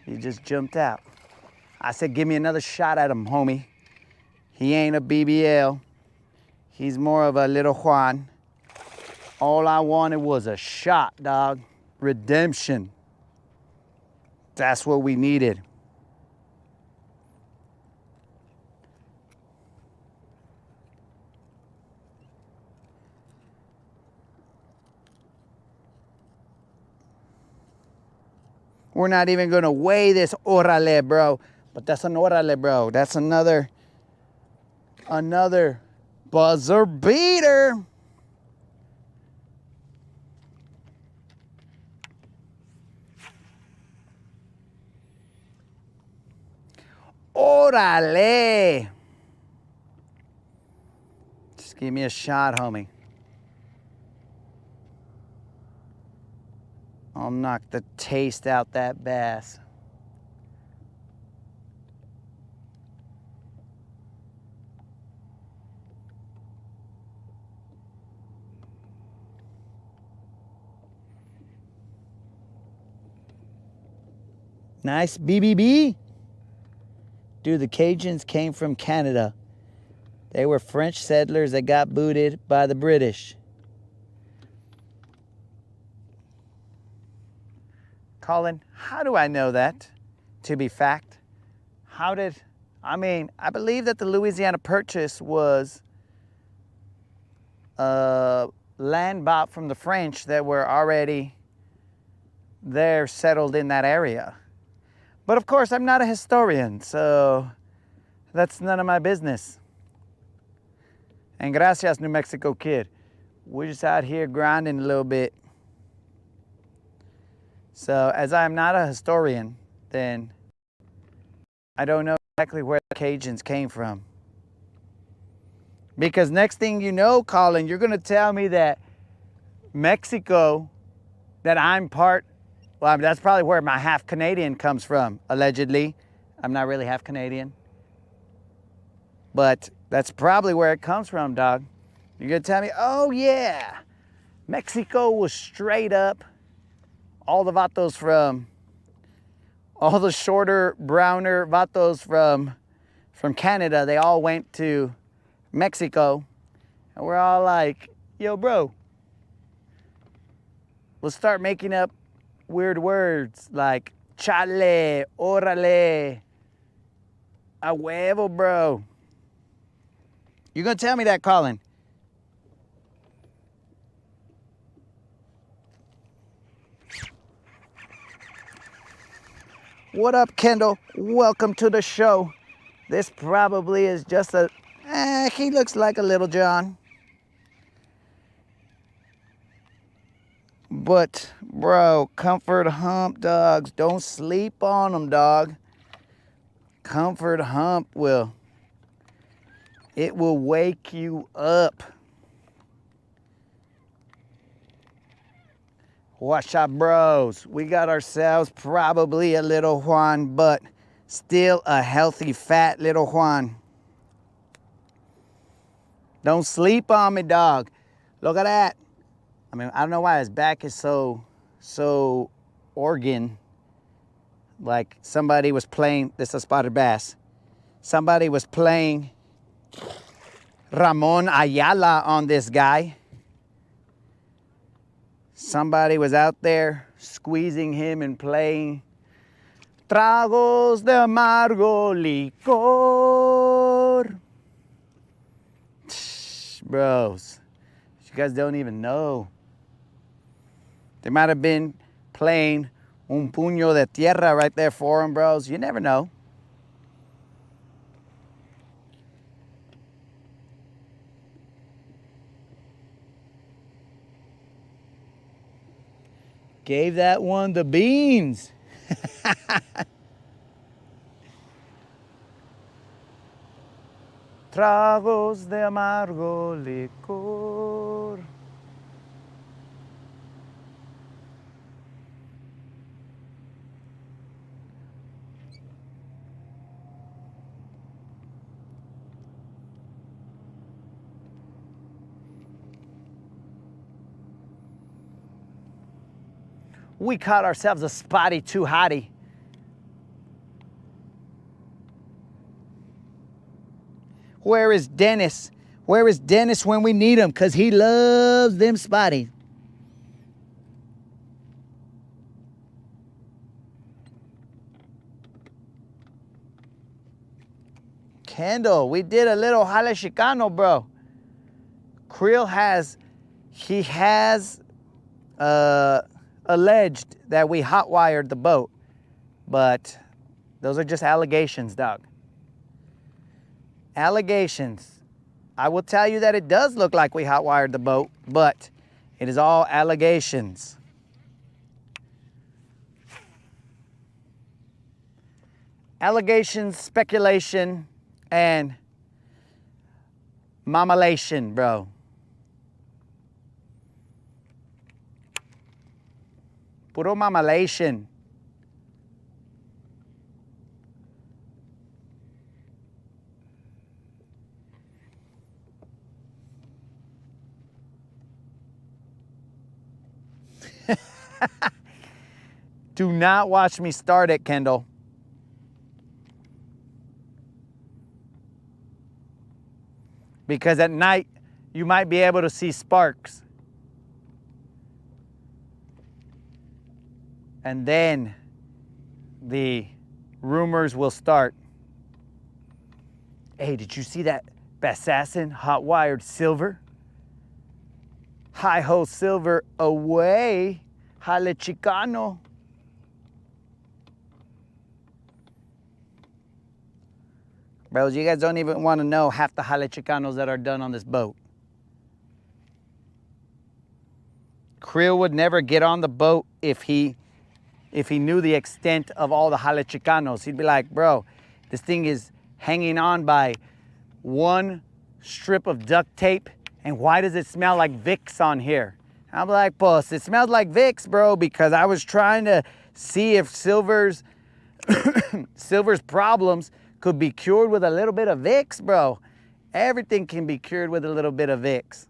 You just jumped out. I said, give me another shot at him, homie. He ain't a BBL. He's more of a little Juan. All I wanted was a shot, dog. Redemption. That's what we needed. We're not even gonna weigh this orale, bro. But that's an orale, bro. That's another buzzer beater. Orale. Just give me a shot, homie. I'll knock the taste out that bass. Nice BBB. Dude, the Cajuns came from Canada. They were French settlers that got booted by the British. Colin, how do I know that to be fact? I believe that the Louisiana Purchase was land bought from the French that were already there settled in that area. But of course, I'm not a historian, so that's none of my business. And gracias, New Mexico kid. We're just out here grinding a little bit. So as I'm not a historian, then I don't know exactly where the Cajuns came from. Because next thing you know, Colin, you're gonna tell me that Mexico, that I'm part, well, that's probably where my half Canadian comes from, allegedly. I'm not really half Canadian. But that's probably where it comes from, dog. You're gonna tell me, oh yeah, Mexico was straight up all the vatos from, all the shorter, browner vatos from Canada, they all went to Mexico. And we're all like, yo, bro, let's start making up weird words like chale, orale, a huevo, bro. You're gonna tell me that, Colin? What up, Kendall? Welcome to the show. This probably is just he looks like a little John. But, bro, comfort hump dogs. Don't sleep on them, dog. Comfort hump will wake you up. Watch out, bros. We got ourselves probably a little Juan, but still a healthy, fat little Juan. Don't sleep on me, dog. Look at that. I mean, I don't know why his back is so organ. Like somebody was playing, this is a spotted bass. Somebody was playing Ramon Ayala on this guy. Somebody was out there squeezing him and playing Tragos de amargo licor. Bros, you guys don't even know. They might have been playing Un Puño de Tierra right there for him, bros. You never know. Gave that one the beans. Tragos de amargo licor. We caught ourselves a spotty too hottie. Where is Dennis? Where is Dennis when we need him? Because he loves them spotty. Kendall, we did a little jale chicano, bro. Creel has alleged that we hotwired the boat, but those are just allegations, dog. Allegations. I will tell you that it does look like we hotwired the boat, but it is all allegations. Allegations, speculation, and mamalation, bro. Puro mamalation. Do not watch me start it, Kendall. Because at night, you might be able to see sparks. And then the rumors will start. Hey, did you see that Bassassin hot-wired silver? Hi-ho silver away, jale chicano. Bros, you guys don't even want to know half the jale chicanos that are done on this boat. Creel would never get on the boat if he knew the extent of all the jale chicanos. He'd be like, bro, this thing is hanging on by one strip of duct tape, and why does it smell like Vicks on here? I'm like, boss, it smells like Vicks, bro, because I was trying to see if Silver's problems could be cured with a little bit of Vicks, bro. Everything can be cured with a little bit of Vicks.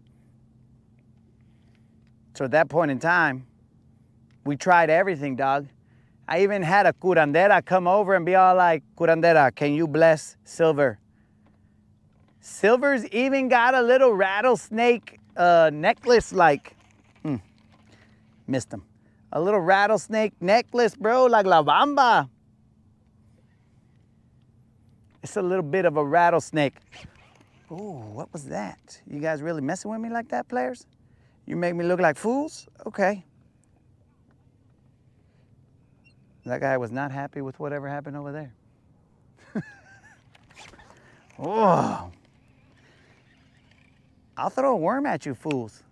So at that point in time, we tried everything, dog. I even had a curandera come over and be all like, curandera, can you bless Silver? Silver's even got a little rattlesnake necklace, like, missed him. A little rattlesnake necklace, bro, like La Bamba. It's a little bit of a rattlesnake. Ooh, what was that? You guys really messing with me like that, players? You make me look like fools? Okay. That guy was not happy with whatever happened over there. Oh. I'll throw a worm at you fools.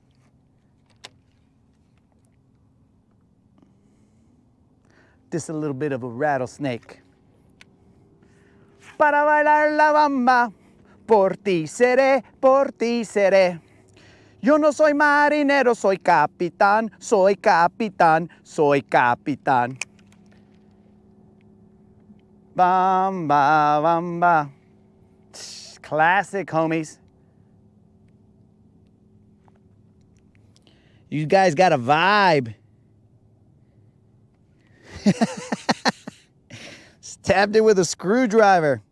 This is a little bit of a rattlesnake. Para bailar la bamba, por ti seré, por ti seré. Yo no soy marinero, soy capitán, soy capitán, soy capitán. Bamba, bamba. Classic, homies. You guys got a vibe. Stabbed it with a screwdriver.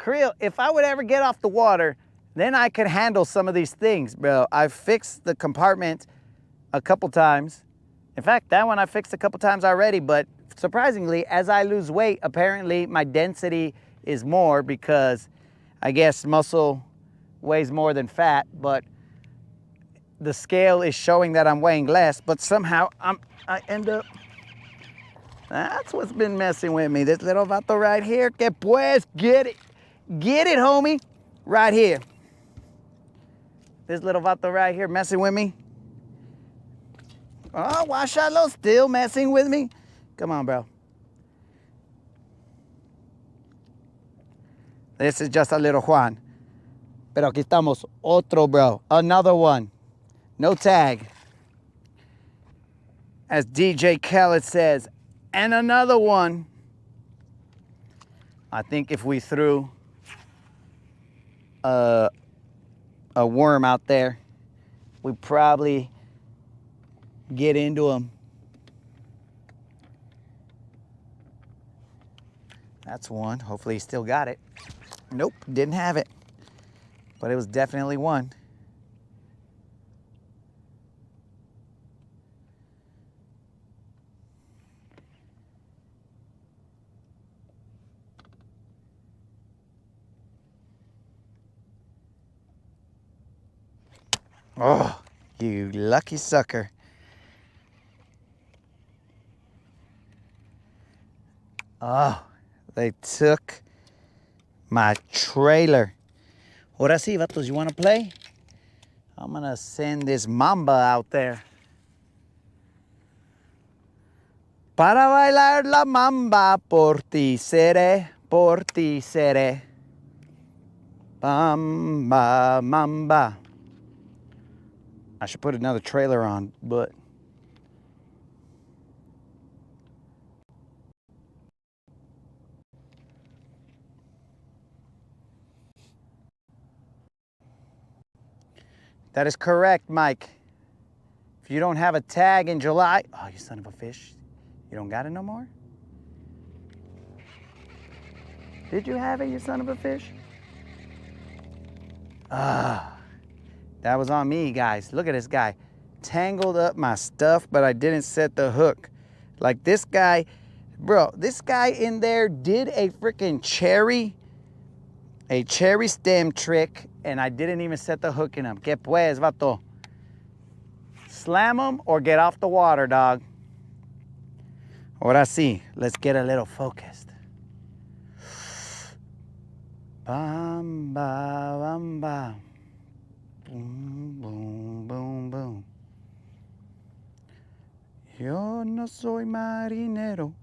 Creel, if I would ever get off the water, then I could handle some of these things, bro. I've fixed the compartment a couple times. In fact, that one I fixed a couple times already, but surprisingly, as I lose weight, apparently my density is more because I guess muscle weighs more than fat, but the scale is showing that I'm weighing less, but somehow I end up, that's what's been messing with me. This little vato right here, que pues, get it, homie, right here. This little vato right here messing with me. Oh, Washalo still messing with me. Come on, bro. This is just a little Juan. Pero aquí estamos, otro, bro. Another one. No tag. As DJ Khaled says, and another one. I think if we threw a worm out there, we'd probably get into him. That's one. Hopefully he still got it. Nope, didn't have it. But it was definitely one. Oh, you lucky sucker. Oh, they took my trailer. Ahora sí, vatos, you want to play? I'm going to send this mamba out there. Para bailar la mamba, por ti seré, por ti seré. Mamba, mamba. I should put another trailer on, but that is correct, Mike. If you don't have a tag in July, oh, you son of a fish. You don't got it no more? Did you have it, you son of a fish? Ah, that was on me, guys. Look at this guy. Tangled up my stuff, but I didn't set the hook. Like this guy, bro, this guy in there did a freaking cherry stem trick, and I didn't even set the hook in him. Que pues, vato? Slam him or get off the water, dog. Ahora sí, let's get a little focused. Bamba, bamba. Boom, boom, boom, boom. Yo no soy marinero,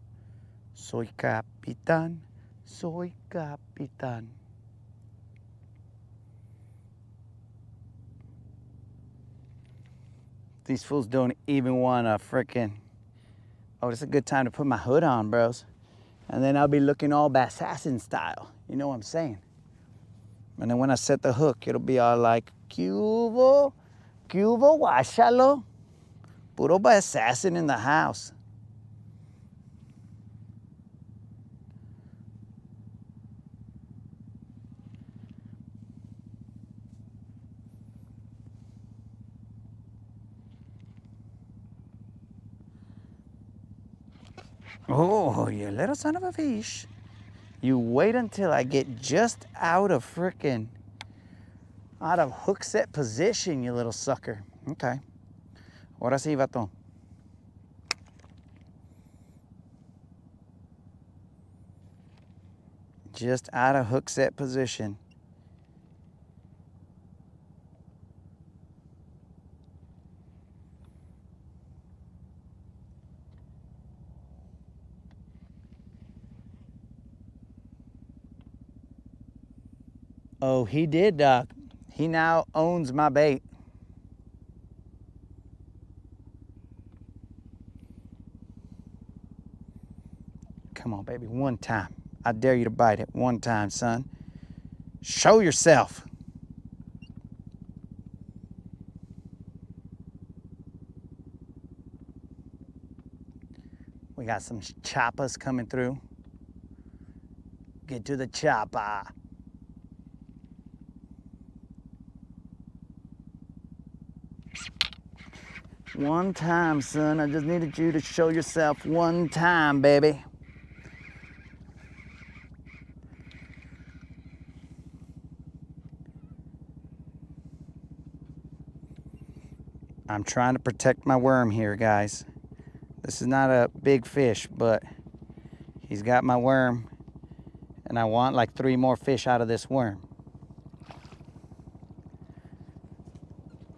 soy capitán, soy capitán. These fools don't even want to frickin', oh, it's a good time to put my hood on, bros. And then I'll be looking all assassin style. You know what I'm saying? And then when I set the hook, it'll be all like, Cubo, washalo. Puro assassin in the house. Oh, you little son of a fish. You wait until I get just out of hook set position, you little sucker. Okay. Ahora sí, vato. Just out of hook set position. Oh, he did, Doc. He now owns my bait. Come on, baby, one time. I dare you to bite it one time, son. Show yourself. We got some choppers coming through. Get to the chopper. One time, son. I just needed you to show yourself one time, baby. I'm trying to protect my worm here, guys. This is not a big fish, but he's got my worm, and I want like 3 more fish out of this worm.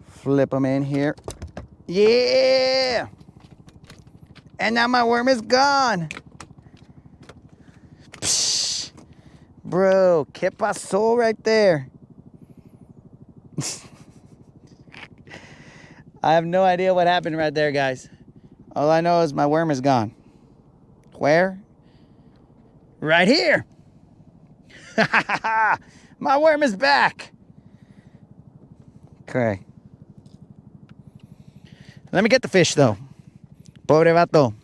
Flip them in here. Yeah! And now my worm is gone. Psh, bro, ¿qué pasó right there? I have no idea what happened right there, guys. All I know is my worm is gone. Where? Right here. My worm is back. Okay. Let me get the fish, though. Pobre vato.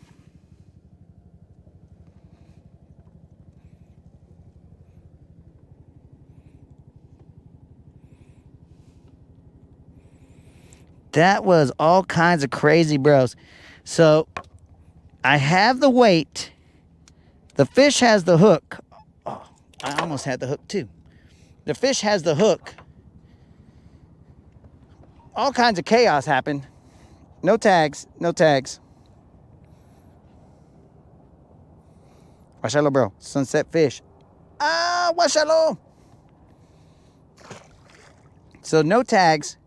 That was all kinds of crazy, bros. So, I have the weight. The fish has the hook. Oh, I almost had the hook, too. The fish has the hook. All kinds of chaos happened. No tags, no tags. Washalo, bro. Sunset fish. Ah, washalo. So no tags.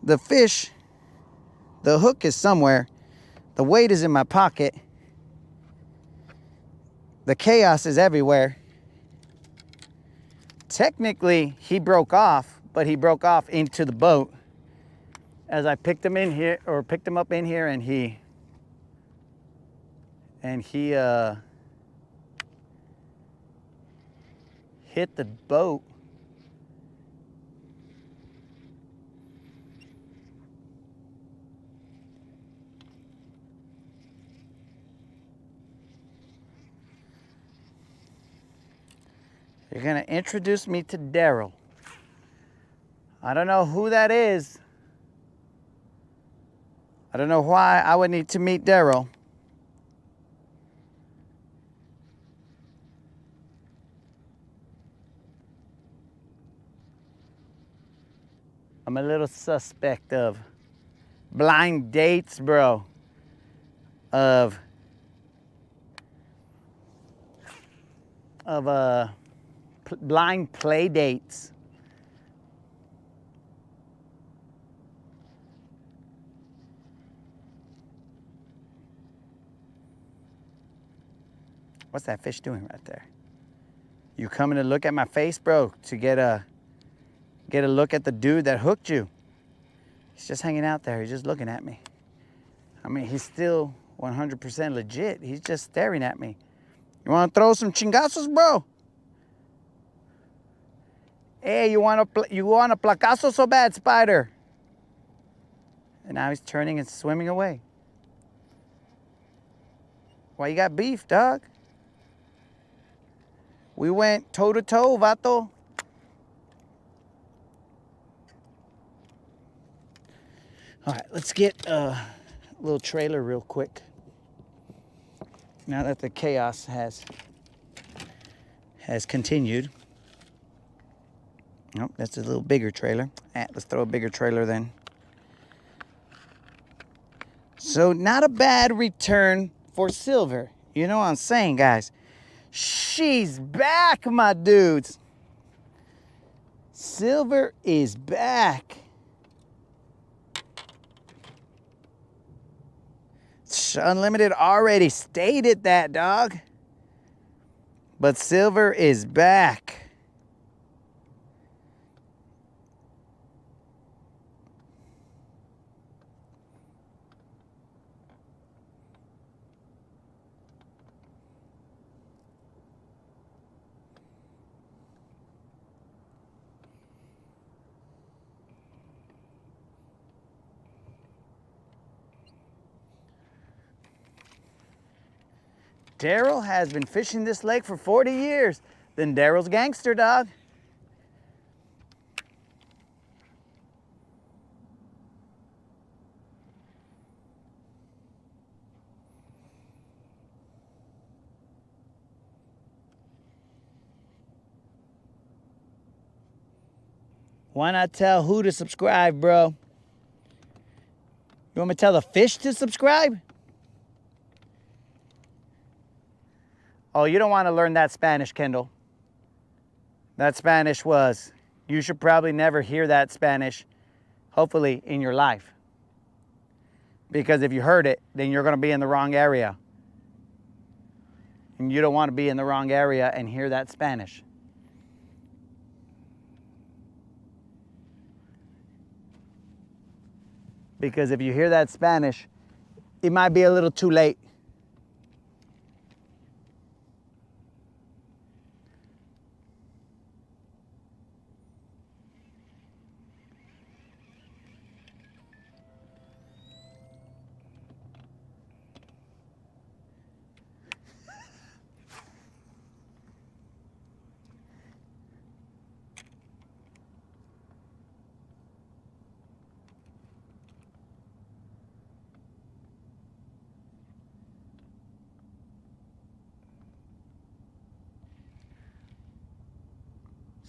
The fish, the hook is somewhere. The weight is in my pocket. The chaos is everywhere. Technically, he broke off, but he broke off into the boat as I picked him in here, or picked him up in here, and he hit the boat. You're gonna introduce me to Daryl. I don't know who that is. I don't know why I would need to meet Daryl. I'm a little suspect of blind dates, bro. Of blind play dates. What's that fish doing right there? You coming to look at my face, bro, to get a look at the dude that hooked you? He's just hanging out there. He's just looking at me. I mean, he's still 100% legit. He's just staring at me. You want to throw some chingazos, bro? Hey, you want a placazo so bad, spider? And now he's turning and swimming away. Why you got beef, dog? We went toe to toe, vato. All right, let's get a little trailer real quick. Now that the chaos has continued. Nope, that's a little bigger trailer. Let's throw a bigger trailer then. So not a bad return for Silver. You know what I'm saying, guys? She's back, my dudes. Silver is back. Unlimited already stated that, dog. But Silver is back. Daryl has been fishing this lake for 40 years. Then Daryl's gangster, dog. Why not tell who to subscribe, bro? You want me to tell the fish to subscribe? Oh, you don't want to learn that Spanish, Kendall. That Spanish was, you should probably never hear that Spanish, hopefully, in your life. Because if you heard it, then you're going to be in the wrong area. And you don't want to be in the wrong area and hear that Spanish. Because if you hear that Spanish, it might be a little too late.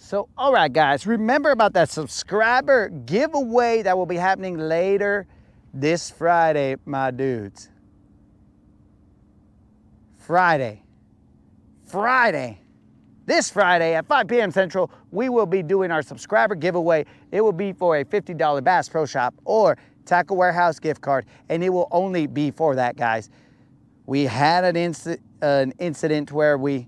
So, all right, guys, remember about that subscriber giveaway that will be happening later this Friday, my dudes. Friday. This Friday at 5 p.m. Central, we will be doing our subscriber giveaway. It will be for a $50 Bass Pro Shop or Tackle Warehouse gift card, and it will only be for that, guys. We had an incident where we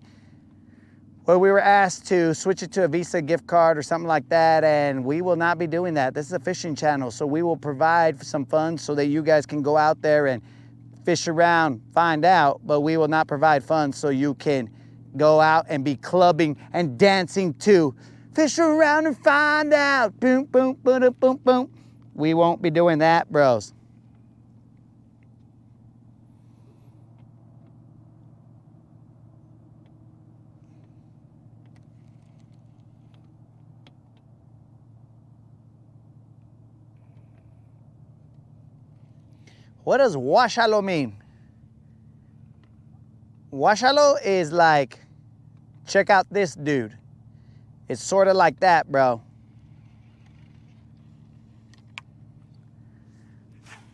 were asked to switch it to a Visa gift card or something like that, and we will not be doing that. This is a fishing channel, so we will provide some funds so that you guys can go out there and fish around, find out, but we will not provide funds so you can go out and be clubbing and dancing to fish around and find out. Boom, boom, boom, boom, boom. We won't be doing that, bros. What does washalo mean? Washalo is like, check out this dude. It's sort of like that, bro.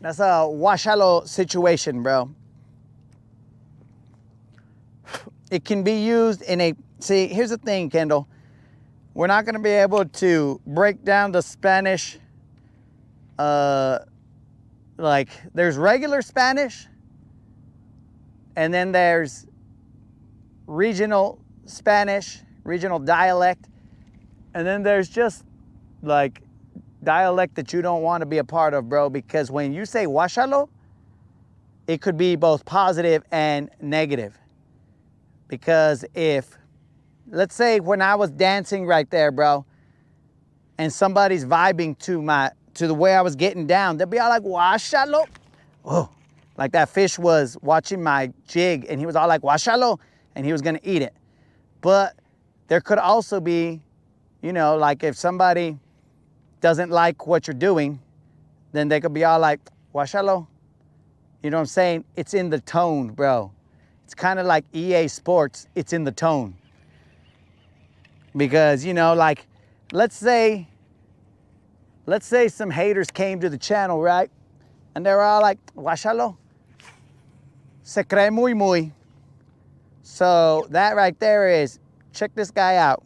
That's a washalo situation, bro. It can be used in a, see, here's the thing, Kendall. We're not going to be able to break down the Spanish, like there's regular Spanish, and then there's regional Spanish, regional dialect, and then there's just like dialect that you don't want to be a part of, bro, because when you say washalo, it could be both positive and negative. Because if, let's say when I was dancing right there, bro, and somebody's vibing to the way I was getting down, they'd be all like, washalo. Oh, like that fish was watching my jig and he was all like, washalo, and he was gonna eat it. But there could also be, you know, like if somebody doesn't like what you're doing, then they could be all like, washalo. You know what I'm saying? It's in the tone, bro. It's kind of like EA Sports, it's in the tone. Because, you know, like, let's say some haters came to the channel, right? And they were all like, washalo, se cree muy muy. So that right there is, check this guy out.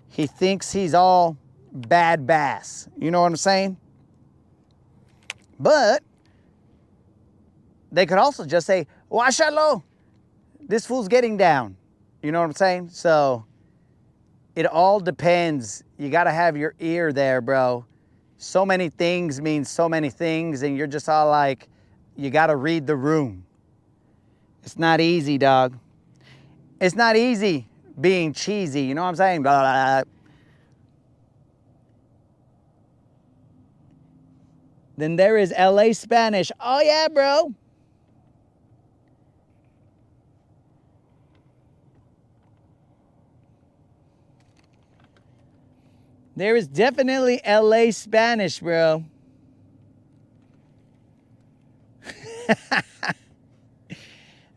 He thinks he's all bad bass. You know what I'm saying? But they could also just say, washalo, this fool's getting down. You know what I'm saying? So it all depends. You got to have your ear there, bro. So many things mean so many things, and you're just all like, you got to read the room. It's not easy, dog. It's not easy being cheesy. You know what I'm saying? Blah, blah, blah. Then there is LA Spanish. Oh, yeah, bro. There is definitely LA Spanish, bro.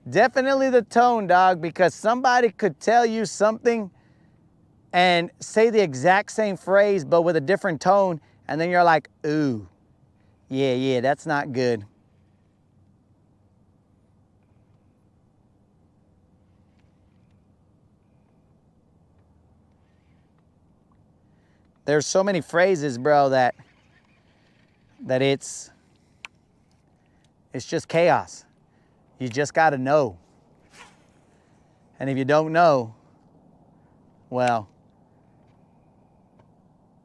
Definitely the tone, dog, because somebody could tell you something and say the exact same phrase but with a different tone, and then you're like, ooh, yeah, that's not good. There's so many phrases, bro, that it's just chaos. You just gotta know. And if you don't know, well,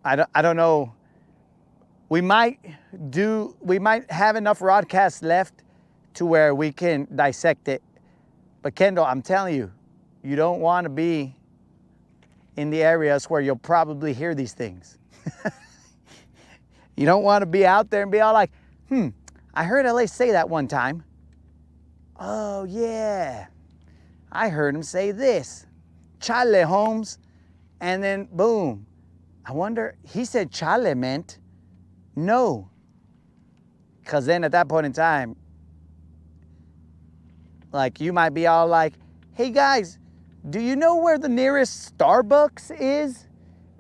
I don't know. We might have enough Rodcasts left to where we can dissect it. But Kendall, I'm telling you, you don't want to be in the areas where you'll probably hear these things. You don't want to be out there and be all like, I heard LA say that one time. Oh yeah, I heard him say this. Chale, Holmes. And then boom. I wonder, he said chale meant no. Because then at that point in time, like you might be all like, hey guys, do you know where the nearest Starbucks is?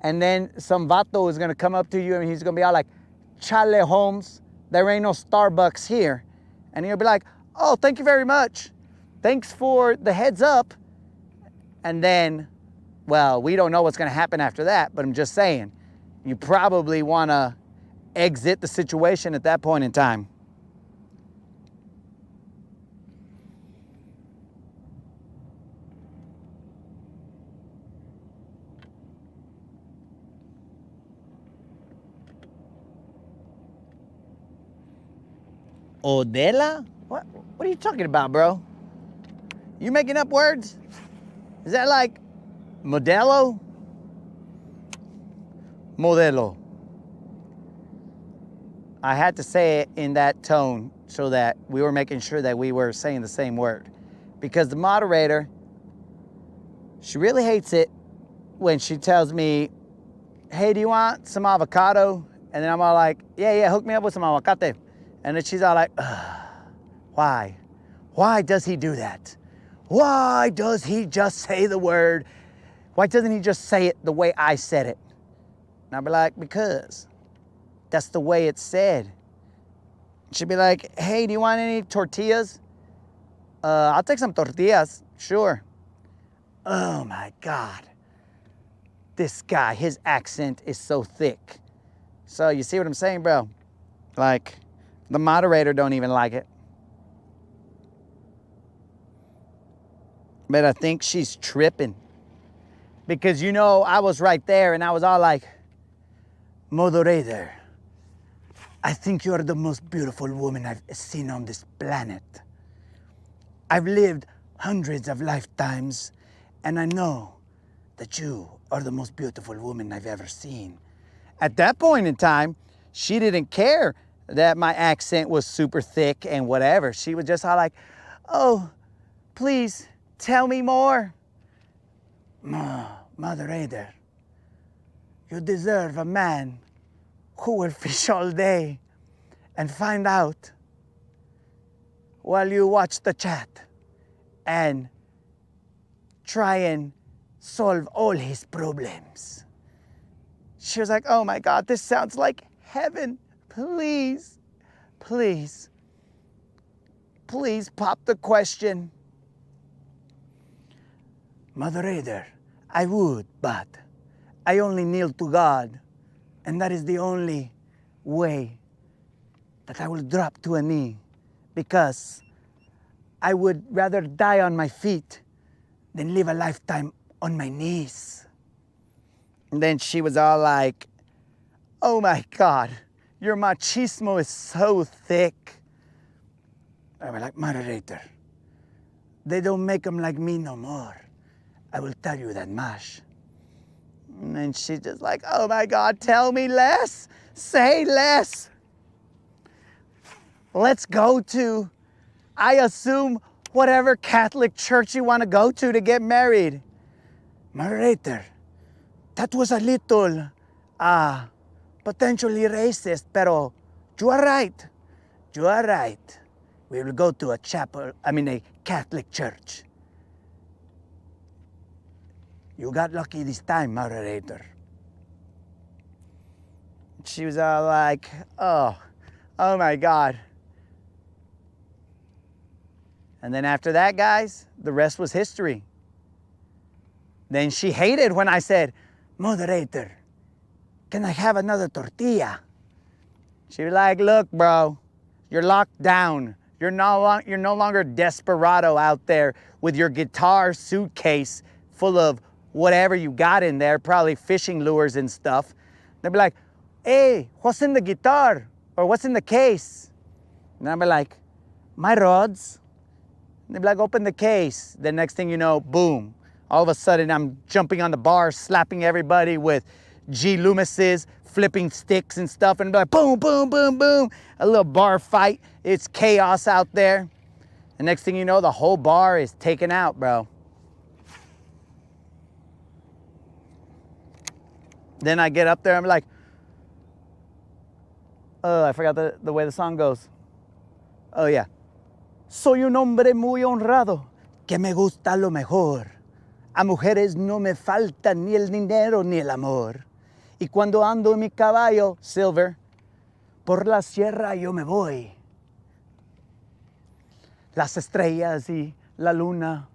And then some vato is gonna come up to you and he's gonna be all like, chale, Holmes, there ain't no Starbucks here. And you'll be like, oh, thank you very much. Thanks for the heads up. And then, well, we don't know what's gonna happen after that, but I'm just saying, you probably wanna exit the situation at that point in time. Odela? What are you talking about, bro? You making up words? Is that like Modelo? Modelo. I had to say it in that tone so that we were making sure that we were saying the same word. Because the moderator, she really hates it when she tells me, hey, do you want some avocado? And then I'm all like, yeah, hook me up with some avocado. And then she's all like, why? Why does he do that? Why does he just say the word? Why doesn't he just say it the way I said it? And I'll be like, because that's the way it's said. She'd be like, hey, do you want any tortillas? I'll take some tortillas, sure. Oh my God. This guy, his accent is so thick. So you see what I'm saying, bro? Like, the moderator don't even like it. But I think she's tripping. Because, you know, I was right there and I was all like, moderator, I think you're the most beautiful woman I've seen on this planet. I've lived hundreds of lifetimes and I know that you are the most beautiful woman I've ever seen. At that point in time, she didn't care that my accent was super thick and whatever. She was just all like, oh, please tell me more. Moderator, you deserve a man who will fish all day and find out while you watch the chat and try and solve all his problems. She was like, oh my God, this sounds like heaven. Please pop the question. Moderator, I would, but I only kneel to God, and that is the only way that I will drop to a knee, because I would rather die on my feet than live a lifetime on my knees. And then she was all like, oh my God, your machismo is so thick. I was like, moderator, they don't make them like me no more. I will tell you that much. And then she's just like, oh my God, tell me less, say less. Let's go to, I assume, whatever Catholic church you want to go to get married. Moderator, that was a little, potentially racist, pero you are right. You are right. We will go to a Catholic church. You got lucky this time, moderator. She was all like, oh my God. And then after that, guys, the rest was history. Then she hated when I said, moderator, can I have another tortilla? She was like, look, bro, you're locked down. You're no longer desperado out there with your guitar suitcase full of whatever you got in there, probably fishing lures and stuff. They'll be like, hey, what's in the guitar? Or what's in the case? And I'll be like, my rods. And they'll be like, open the case. The next thing you know, boom. All of a sudden, I'm jumping on the bar, slapping everybody with G. Loomis's, flipping sticks and stuff, and be like, boom, boom, boom, boom. A little bar fight. It's chaos out there. The next thing you know, the whole bar is taken out, bro. Then I get up there, I'm like, oh, I forgot the way the song goes. Oh, yeah. Soy un hombre muy honrado, que me gusta lo mejor. A mujeres no me falta ni el dinero ni el amor. Y cuando ando en mi caballo, Silver, por la sierra yo me voy. Las estrellas y la luna,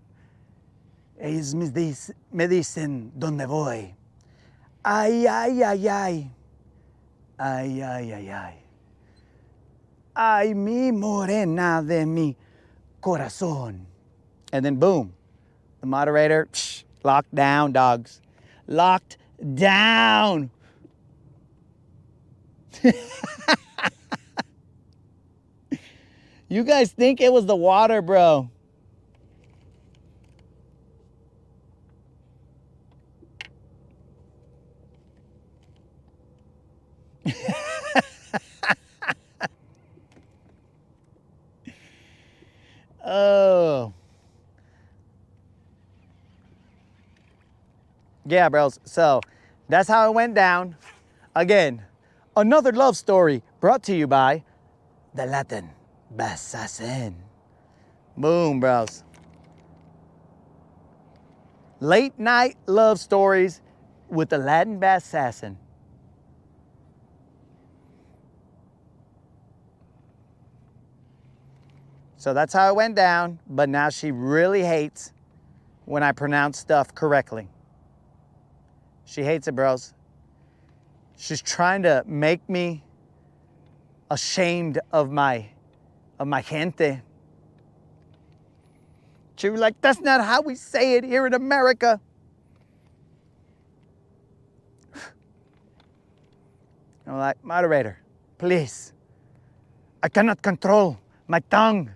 ellos me dicen dónde voy. Ay, ay, ay, ay. Ay, ay, ay, ay. Ay, mi morena de mi corazón. And then boom, the moderator, locked down, dogs. Locked down. You guys think it was the water, bro. Oh. Yeah, bros. So that's how it went down. Again, another love story brought to you by the Latin Assassin. Boom, bros. Late night love stories with the Latin Assassin. So that's how it went down, but now she really hates when I pronounce stuff correctly. She hates it, bros. She's trying to make me ashamed of my gente. She was like, that's not how we say it here in America. I'm like, moderator, please. I cannot control my tongue.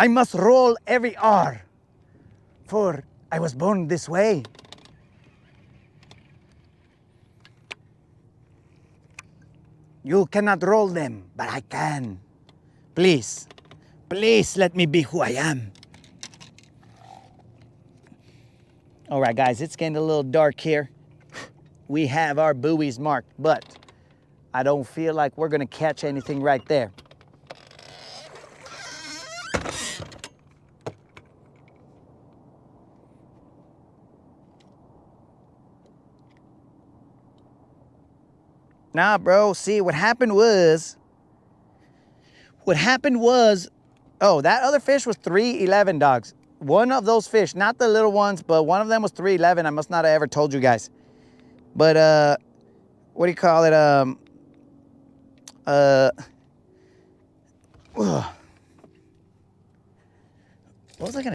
I must roll every R, for I was born this way. You cannot roll them, but I can. Please, please let me be who I am. All right, guys, it's getting a little dark here. We have our buoys marked, but I don't feel like we're gonna catch anything right there. Nah, bro, see, what happened was, oh, that other fish was 311, dogs. One of those fish, not the little ones, but one of them was 311. I must not have ever told you guys. But, what do you call it? What was I gonna